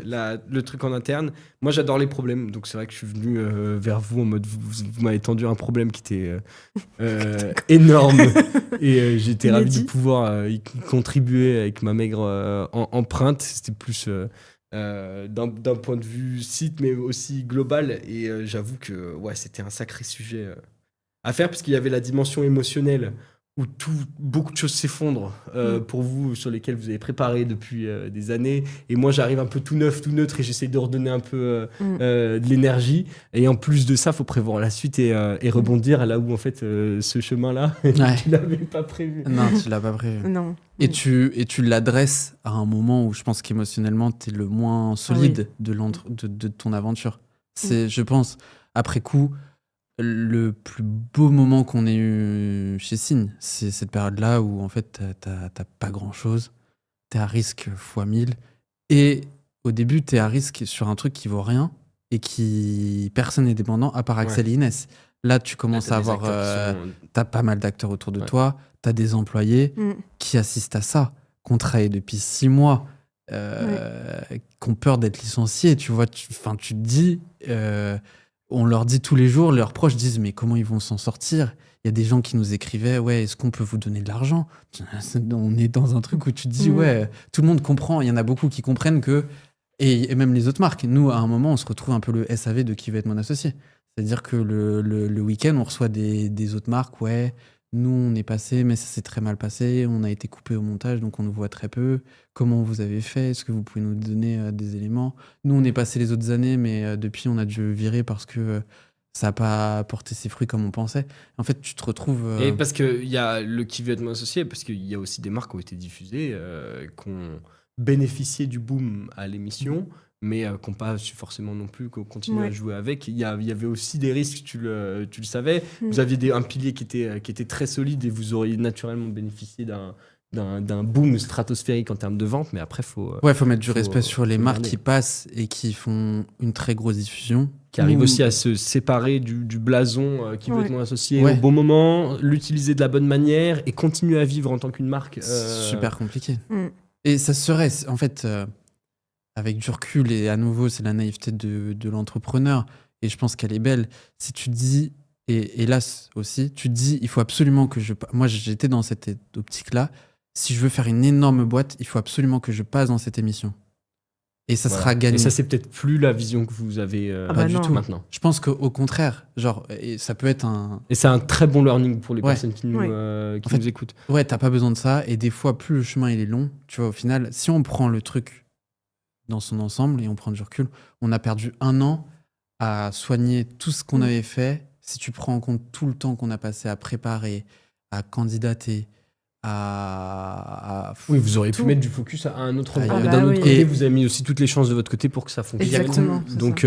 C: le truc en interne. Moi j'adore les problèmes, donc c'est vrai que je suis venu vers vous en mode vous m'avez tendu un problème qui était énorme et j'étais ravi de pouvoir y contribuer avec ma maigre empreinte. C'était plus d'un point de vue site mais aussi global, et j'avoue que c'était un sacré sujet à faire, parce qu'il y avait la dimension émotionnelle où beaucoup de choses s'effondrent pour vous, sur lesquelles vous avez préparé depuis des années. Et moi, j'arrive un peu tout neuf, tout neutre, et j'essaie de redonner un peu de l'énergie. Et en plus de ça, il faut prévoir la suite et rebondir là où, en fait, ce chemin-là, tu l'avais pas prévu.
B: Non, tu l'as pas prévu.
A: Non.
B: Et tu l'adresses à un moment où je pense qu'émotionnellement, tu es le moins solide de ton aventure. C'est, je pense, après coup, le plus beau moment qu'on ait eu chez Signe, c'est cette période-là où en fait t'as pas grand-chose, t'es à risque fois 1000, et au début t'es à risque sur un truc qui vaut rien et qui personne n'est dépendant à part Axel et Inès. Là tu commences à avoir t'as pas mal d'acteurs autour de toi, t'as des employés qui assistent à ça, qu'on travaille depuis 6 mois, qui ont peur d'être licenciés, tu vois, tu te dis on leur dit tous les jours, leurs proches disent mais comment ils vont s'en sortir? Il y a des gens qui nous écrivaient est-ce qu'on peut vous donner de l'argent? On est dans un truc où tu te dis tout le monde comprend, il y en a beaucoup qui comprennent que, et même les autres marques, nous à un moment on se retrouve un peu le SAV de qui va être mon associé, c'est-à-dire que le week-end on reçoit des autres marques, nous on est passé mais ça s'est très mal passé, on a été coupé au montage donc on nous voit très peu, comment vous avez fait, est-ce que vous pouvez nous donner des éléments? Nous on est passé les autres années mais depuis on a dû virer parce que ça n'a pas porté ses fruits comme on pensait. En fait, tu te retrouves.
C: Et parce qu'il y a le qui veut être mon associé, parce qu'il y a aussi des marques qui ont été diffusées, qui ont bénéficié du boom à l'émission, mais qui n'ont pas su forcément non plus continuer à jouer avec. Il y avait aussi des risques, tu le savais. Vous aviez un pilier qui était très solide et vous auriez naturellement bénéficié d'un boom stratosphérique en termes de vente, mais après, faut
B: mettre du respect sur les marques qui passent et qui font une très grosse diffusion.
C: Qui arrivent aussi à se séparer du blason qui veut être mon associé au bon moment, l'utiliser de la bonne manière et continuer à vivre en tant qu'une marque.
B: C'est super compliqué. Et ça serait, en fait, avec du recul, et à nouveau, c'est la naïveté de l'entrepreneur, et je pense qu'elle est belle, si tu dis, et hélas aussi, tu te dis, il faut absolument que moi j'étais dans cette optique-là, si je veux faire une énorme boîte, il faut absolument que je passe dans cette émission. Et ça sera gagné.
C: Et ça, c'est peut-être plus la vision que vous avez
B: pas du tout
C: maintenant.
B: Je pense qu'au contraire, genre, et ça peut être un...
C: Et c'est un très bon learning pour les personnes qui nous écoutent.
B: Ouais, t'as pas besoin de ça. Et des fois, plus le chemin il est long, tu vois, au final, si on prend le truc dans son ensemble et on prend du recul, on a perdu 1 an à soigner tout ce qu'on avait fait. Si tu prends en compte tout le temps qu'on a passé à préparer, à candidater,
C: oui, vous auriez pu mettre du focus à un autre d'un autre côté. Vous avez mis aussi toutes les chances de votre côté pour que ça fonctionne.
A: Exactement.
C: Donc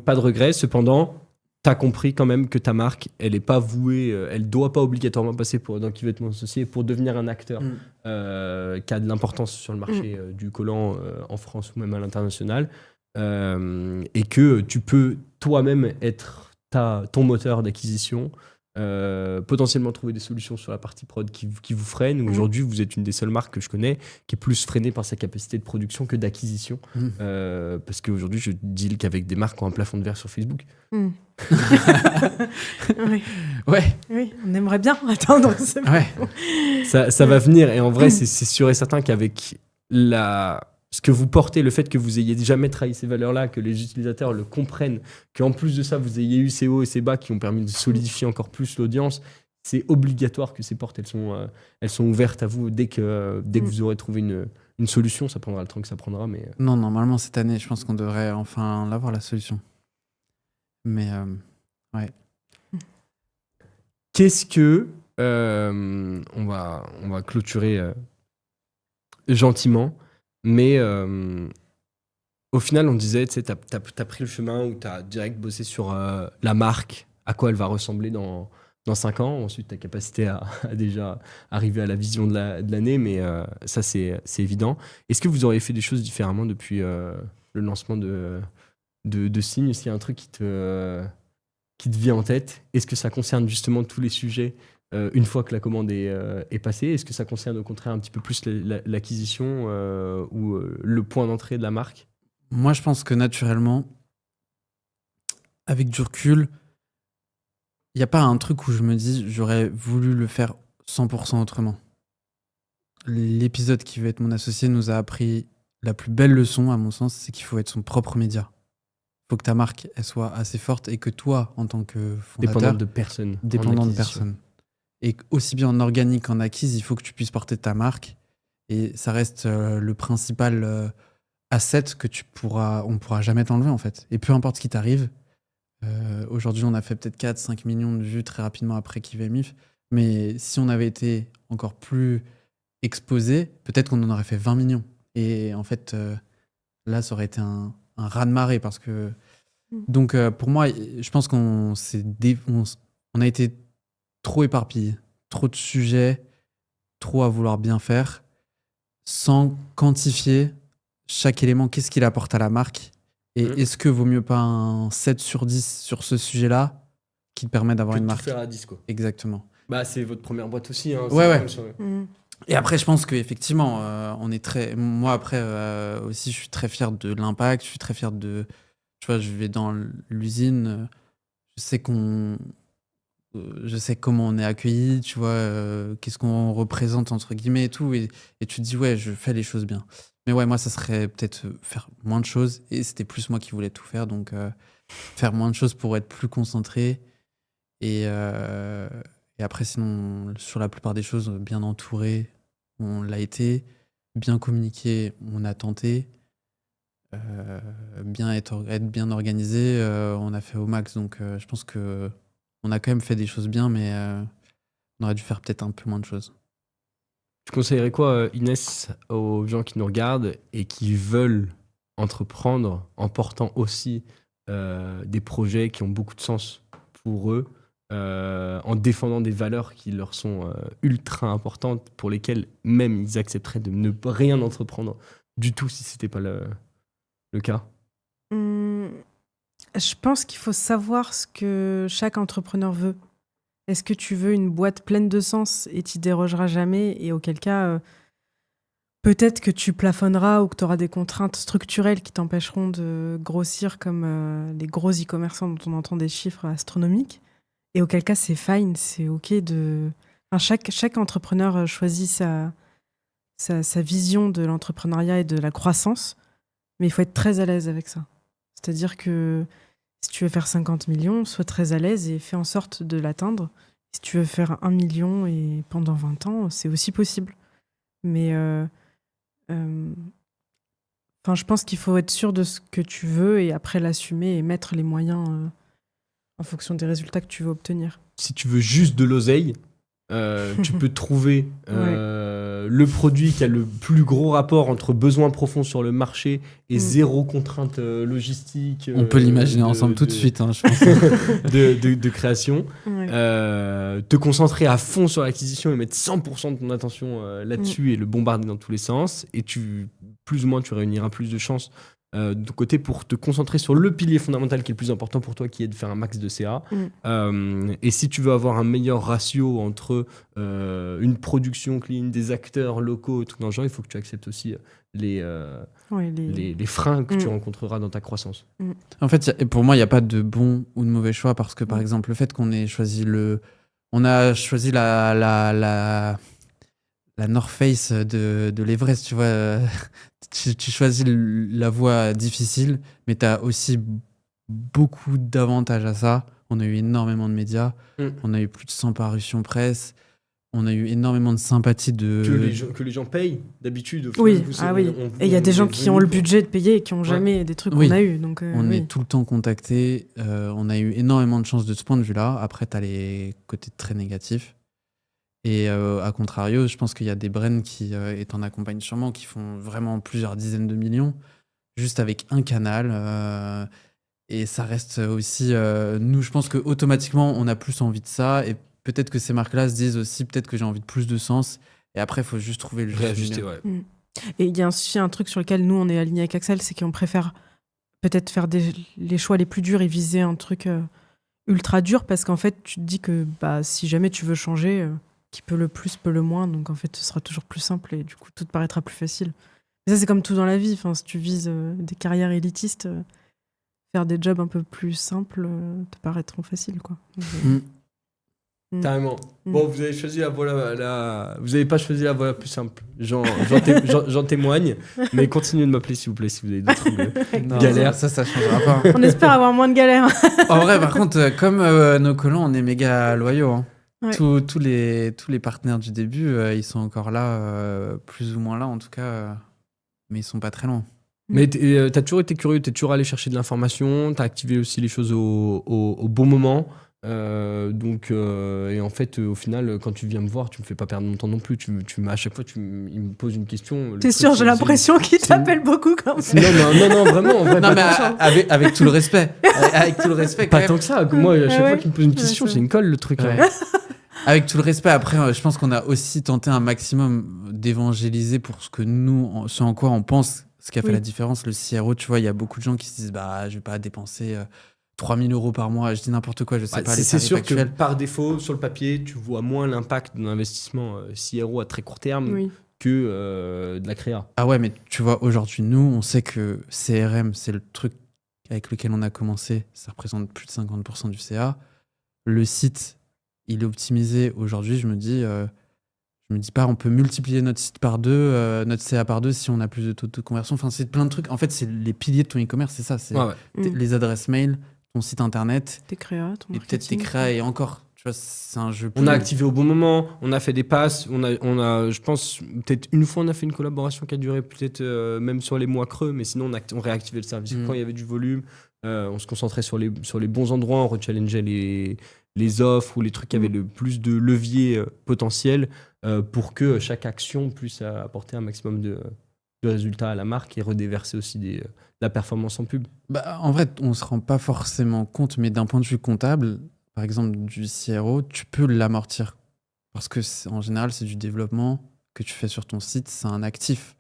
C: pas de regret. Cependant, tu as compris quand même que ta marque, elle est pas vouée, elle doit pas obligatoirement passer dans Qui veut être mon associé pour devenir un acteur qui a de l'importance sur le marché du collant en France ou même à l'international, et que tu peux toi-même être ton moteur d'acquisition. Potentiellement trouver des solutions sur la partie prod qui vous freinent. Aujourd'hui, vous êtes une des seules marques que je connais qui est plus freinée par sa capacité de production que d'acquisition. Parce qu'aujourd'hui, je deal qu'avec des marques qui ont un plafond de verre sur Facebook.
A: Oui, on aimerait bien attendre.
C: Ça va venir. Et en vrai, c'est sûr et certain qu'avec ce que vous portez, le fait que vous ayez jamais trahi ces valeurs-là, que les utilisateurs le comprennent, qu'en plus de ça, vous ayez eu ces hauts et ces bas qui ont permis de solidifier encore plus l'audience, c'est obligatoire que ces portes, elles sont ouvertes à vous dès que vous aurez trouvé une solution. Ça prendra le temps que ça prendra. Mais...
B: Non, normalement, cette année, je pense qu'on devrait enfin l'avoir, la solution. Mais, ouais.
C: Qu'est-ce que... on va clôturer gentiment. Mais au final, on disait, tu sais, t'as pris le chemin où t'as direct bossé sur la marque, à quoi elle va ressembler dans 5 ans. Ensuite, ta capacité à déjà arriver à la vision de l'année, mais ça, c'est évident. Est-ce que vous auriez fait des choses différemment depuis le lancement de Signe? Est-ce qu'il y a un truc qui te vient en tête? Est-ce que ça concerne justement tous les sujets une fois que la commande est passée? Est-ce que ça concerne au contraire un petit peu plus l'acquisition ou le point d'entrée de la marque?
B: Moi, je pense que naturellement, avec du recul, il n'y a pas un truc où je me dis j'aurais voulu le faire 100% autrement. L'épisode Qui veut être mon associé nous a appris la plus belle leçon, à mon sens, c'est qu'il faut être son propre média. Il faut que ta marque elle soit assez forte et que toi, en tant que fondateur...
C: Dépendant de personne.
B: Dépendant de personne. Et aussi bien en organique qu'en acquise, il faut que tu puisses porter ta marque. Et ça reste le principal asset que on pourra jamais t'enlever, en fait. Et peu importe ce qui t'arrive, aujourd'hui, on a fait peut-être 4-5 millions de vues très rapidement après Qui veut MIF. Mais si on avait été encore plus exposé, peut-être qu'on en aurait fait 20 millions. Et en fait, là, ça aurait été un raz-de-marée parce que... Donc, pour moi, je pense qu'on a été trop éparpillé, trop de sujets, trop à vouloir bien faire, sans quantifier chaque élément, qu'est-ce qu'il apporte à la marque, et est-ce que vaut mieux pas un 7 sur 10 sur ce sujet-là qui te permet d'avoir une marque.
C: Faire à 10, quoi.
B: Exactement.
C: Bah, c'est votre première boîte aussi. Hein,
B: ouais. Et après, je pense qu'effectivement, on est très... Moi, après, aussi, je suis très fier de l'impact, je suis très fier de... Tu vois, je vais dans l'usine, je sais comment on est accueilli, tu vois, qu'est-ce qu'on représente entre guillemets et tout, et tu te dis ouais, je fais les choses bien. Mais ouais, moi ça serait peut-être faire moins de choses, et c'était plus moi qui voulais tout faire, donc faire moins de choses pour être plus concentré, et après sinon sur la plupart des choses bien entouré, on l'a été, bien communiqué, on a tenté, être bien organisé. On a fait au max, donc je pense que on a quand même fait des choses bien, mais on aurait dû faire peut-être un peu moins de choses.
C: Tu conseillerais quoi, Inès, aux gens qui nous regardent et qui veulent entreprendre en portant aussi des projets qui ont beaucoup de sens pour eux, en défendant des valeurs qui leur sont ultra importantes, pour lesquelles même ils accepteraient de ne rien entreprendre du tout si c'était pas le cas?
A: Je pense qu'il faut savoir ce que chaque entrepreneur veut. Est-ce que tu veux une boîte pleine de sens et t'y dérogeras jamais, et auquel cas, peut-être que tu plafonneras ou que tu auras des contraintes structurelles qui t'empêcheront de grossir comme les gros e-commerçants dont on entend des chiffres astronomiques. Et auquel cas, c'est fine, c'est OK de... Enfin, chaque entrepreneur choisit sa vision de l'entrepreneuriat et de la croissance, mais il faut être très à l'aise avec ça. C'est-à-dire que si tu veux faire 50 millions, sois très à l'aise et fais en sorte de l'atteindre. Si tu veux faire 1 million et pendant 20 ans, c'est aussi possible. Mais je pense qu'il faut être sûr de ce que tu veux et après l'assumer et mettre les moyens en fonction des résultats que tu veux obtenir.
C: Si tu veux juste de l'oseille, tu peux trouver le produit qui a le plus gros rapport entre besoins profonds sur le marché et zéro contrainte logistique.
B: On peut l'imaginer ensemble tout de suite, hein, je pense.
C: de création. Te concentrer à fond sur l'acquisition et mettre 100% de ton attention là-dessus et le bombarder dans tous les sens. Et plus ou moins, tu réuniras plus de chances de ton côté pour te concentrer sur le pilier fondamental qui est le plus important pour toi, qui est de faire un max de CA. Et si tu veux avoir un meilleur ratio entre une production clean, des acteurs locaux, tout dans le genre, il faut que tu acceptes aussi les freins que tu rencontreras dans ta croissance.
B: En fait, pour moi, il n'y a pas de bon ou de mauvais choix, parce que par exemple, le fait qu'on ait choisi la North Face de l'Everest, tu vois. Tu choisis la voie difficile, mais tu as aussi beaucoup d'avantages à ça. On a eu énormément de médias, on a eu plus de 100 parutions presse, on a eu énormément de sympathie
C: que les gens payent d'habitude.
A: Oui, et il y a des gens qui ont le budget de payer et qui n'ont jamais des trucs qu'on a eu. Donc,
B: on est tout le temps contactés, on a eu énormément de chance de ce point de vue-là. Après, tu as les côtés très négatifs. Et à contrario, je pense qu'il y a des brands qui, et t'en accompagnent sûrement, qui font vraiment plusieurs dizaines de millions, juste avec un canal. Et ça reste aussi... nous, je pense qu'automatiquement, on a plus envie de ça. Et peut-être que ces marques-là se disent aussi, peut-être que j'ai envie de plus de sens. Et après, il faut juste trouver le juste milieu.
A: Et il y a aussi un truc sur lequel nous, on est alignés avec Axel, c'est qu'on préfère peut-être faire les choix les plus durs et viser un truc ultra dur, parce qu'en fait, tu te dis que si jamais tu veux changer... qui peut le plus, peut le moins, donc en fait ce sera toujours plus simple et du coup tout te paraîtra plus facile. Et ça c'est comme tout dans la vie, enfin, si tu vises des carrières élitistes, faire des jobs un peu plus simples te paraîtront faciles, quoi.
C: Carrément. Bon, vous avez choisi la voie vous avez pas choisi la voie la plus simple. J'en témoigne, mais continuez de m'appeler s'il vous plaît si vous avez d'autres galères.
B: Ça changera pas.
A: On espère avoir moins de galères.
B: En vrai, par contre, comme nos colons, on est méga loyaux, hein. Ouais. Tous les partenaires du début, ils sont encore là, plus ou moins là en tout cas, mais ils sont pas très loin.
C: Mais t'as toujours été curieux, t'es toujours allé chercher de l'information, t'as activé aussi les choses au bon moment. Et en fait, au final, quand tu viens me voir, tu me fais pas perdre mon temps non plus. À chaque fois, il me pose une question.
A: T'es sûr, j'ai l'impression qu'il t'appelle beaucoup quand même.
C: Non, vraiment. En vrai,
B: non, mais avec tout le respect. Avec tout le respect.
C: Pas tant que ça. Moi, à chaque fois qu'il me pose une question, c'est une colle le truc. Ouais.
B: Avec tout le respect, après, je pense qu'on a aussi tenté un maximum d'évangéliser pour ce en quoi on pense, ce qui a fait la différence. Le CRO, tu vois, il y a beaucoup de gens qui se disent je vais pas dépenser 3 000 € par mois. Je dis n'importe quoi, je sais pas.
C: C'est sûr actuels. Que par défaut, sur le papier, tu vois moins l'impact d'un investissement CRO à très court terme que de la créa.
B: Ah ouais, mais tu vois, aujourd'hui, nous, on sait que CRM, c'est le truc avec lequel on a commencé. Ça représente plus de 50% du CA. Le site, il est optimisé. Aujourd'hui, je me dis pas, on peut multiplier notre site par 2, notre CA par 2 si on a plus de taux de conversion. Enfin, c'est plein de trucs. En fait, c'est les piliers de ton e-commerce, c'est ça. C'est les adresses mail, ton site internet.
A: Tes créas, ton
B: marketing. Et peut-être tes créas et encore. Tu vois, c'est un jeu.
C: On a activé au bon moment, on a fait des passes, on a, je pense, peut-être une fois on a fait une collaboration qui a duré peut-être même sur les mois creux, mais sinon on réactivait le service quand il y avait du volume. On se concentrait sur les bons endroits, on rechallengeait les offres ou les trucs qui avaient le plus de levier potentiel pour que chaque action puisse apporter un maximum de résultats à la marque et redéverser aussi de la performance en pub.
B: Bah, en vrai, on se rend pas forcément compte, mais d'un point de vue comptable, par exemple du CRO, tu peux l'amortir. Parce que en général, c'est du développement que tu fais sur ton site, c'est un actif.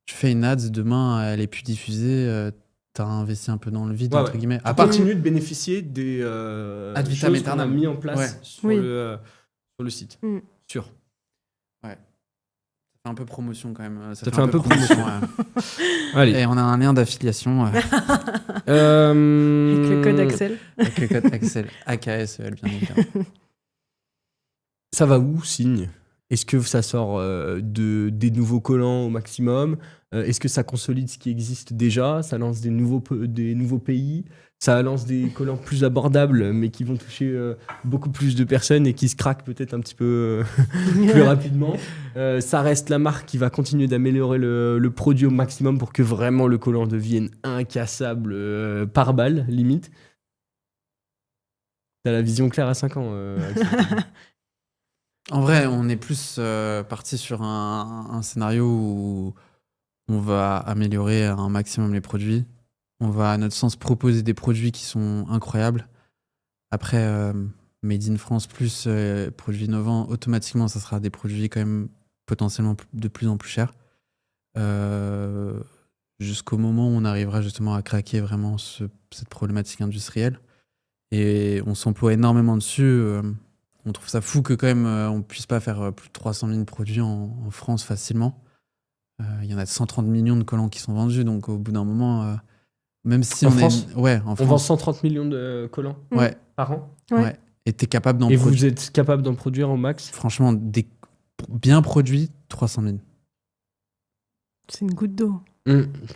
B: Tu fais une ads, demain, elle est plus diffusée, t'as investi un peu dans le vide, entre guillemets.
C: Tu continues de bénéficier des
B: ad vitam
C: choses qu'on a mis en place sur le site. Sûr.
B: Ouais. Ça fait un peu promotion quand même.
C: Ça fait un peu promotion. Allez.
B: Et on a un lien d'affiliation.
A: Avec le code Axel.
B: Avec le code Axel. AKSEL, bien évidemment.
C: Ça va où, Signe ? Est-ce que ça sort des nouveaux collants au maximum ? Est-ce que ça consolide ce qui existe déjà ? Ça lance des nouveaux pays ? Ça lance des collants plus abordables, mais qui vont toucher beaucoup plus de personnes et qui se craquent peut-être un petit peu plus rapidement. Ça reste la marque qui va continuer d'améliorer le produit au maximum pour que vraiment le collant devienne incassable par balle, limite. T'as la vision claire à 5 ans, Axel.
B: En vrai, on est plus parti sur un scénario où on va améliorer un maximum les produits. On va, à notre sens, proposer des produits qui sont incroyables. Après, Made in France plus produits innovants, automatiquement, ça sera des produits quand même potentiellement de plus en plus chers. Jusqu'au moment où on arrivera justement à craquer vraiment cette problématique industrielle. Et on s'emploie énormément dessus. On trouve ça fou que quand même on puisse pas faire plus de 300 000 produits en France facilement. Il y en a 130 millions de collants qui sont vendus, donc au bout d'un moment, même si
C: en France,
B: en France,
C: on vend 130 millions de collants par an.
B: Ouais. Et t'es capable d'en
C: produire. Et vous êtes capable d'en produire au max ?
B: Franchement, bien produits, 300 000.
A: C'est une goutte d'eau.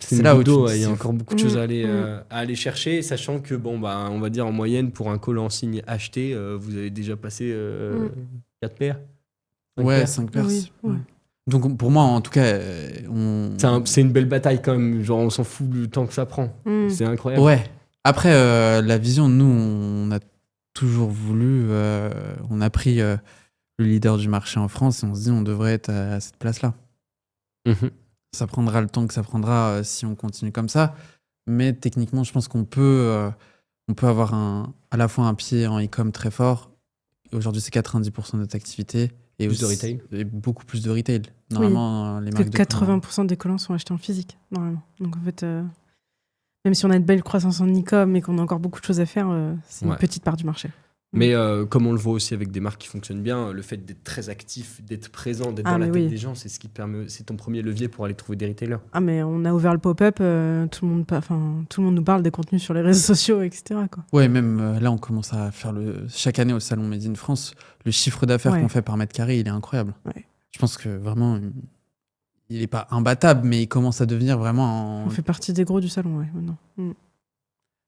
C: C'est là où il y a encore beaucoup de choses à aller chercher, sachant que on va dire en moyenne pour un collant signe acheté, vous avez déjà passé 4 paires.
B: 5 paires. Oui. Donc pour moi, en tout cas,
C: c'est une belle bataille quand même. Genre on s'en fout du temps que ça prend. C'est incroyable.
B: Ouais. Après, la vision, nous, on a toujours voulu, on a pris le leader du marché en France et on se dit on devrait être à cette place-là. Ça prendra le temps que ça prendra si on continue comme ça. Mais techniquement, je pense qu'on peut avoir à la fois un pied en e-com très fort. Aujourd'hui, c'est 90% de notre activité. Et
C: plus de retail.
B: Et beaucoup plus de retail. Normalement, les marques
A: 80% des collants sont achetés en physique, normalement. Donc en fait, même si on a une belle croissance en e-com et qu'on a encore beaucoup de choses à faire, c'est une petite part du marché.
C: Mais comme on le voit aussi avec des marques qui fonctionnent bien, le fait d'être très actif, d'être présent, d'être dans la tête des gens, c'est ce qui te permet, c'est ton premier levier pour aller trouver des retailers.
A: Ah mais on a ouvert le pop-up, tout le monde nous parle des contenus sur les réseaux sociaux, etc. quoi.
B: Ouais, même là on commence à faire chaque année au salon Made in France, le chiffre d'affaires qu'on fait par mètre carré, il est incroyable. Ouais. Je pense que vraiment, il est pas imbattable, mais il commence à devenir vraiment.
A: On fait partie des gros du salon, ouais, maintenant.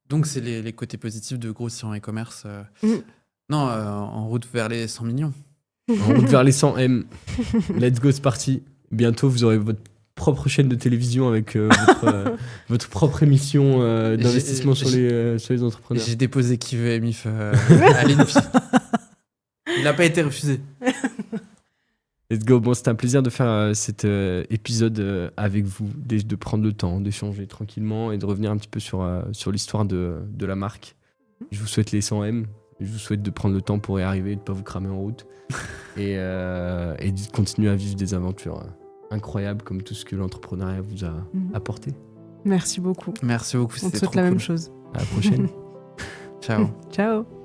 B: Donc c'est les côtés positifs de grossir en e-commerce. Non, en route vers les 100 millions.
C: En route vers les 100 M. Let's go, c'est parti. Bientôt, vous aurez votre propre chaîne de télévision avec votre propre émission d'investissement sur les entrepreneurs.
B: J'ai déposé qui veut MIF à l'INPI. Il n'a pas été refusé.
C: Let's go. Bon, c'était un plaisir de faire cet épisode avec vous, de prendre le temps, d'échanger tranquillement et de revenir un petit peu sur l'histoire de la marque. Je vous souhaite les 100 M. Je vous souhaite de prendre le temps pour y arriver, de ne pas vous cramer en route et de continuer à vivre des aventures incroyables comme tout ce que l'entrepreneuriat vous a apporté.
A: Merci beaucoup.
B: Merci beaucoup.
A: On te souhaite la même chose.
C: À la prochaine.
B: Ciao.
A: Ciao.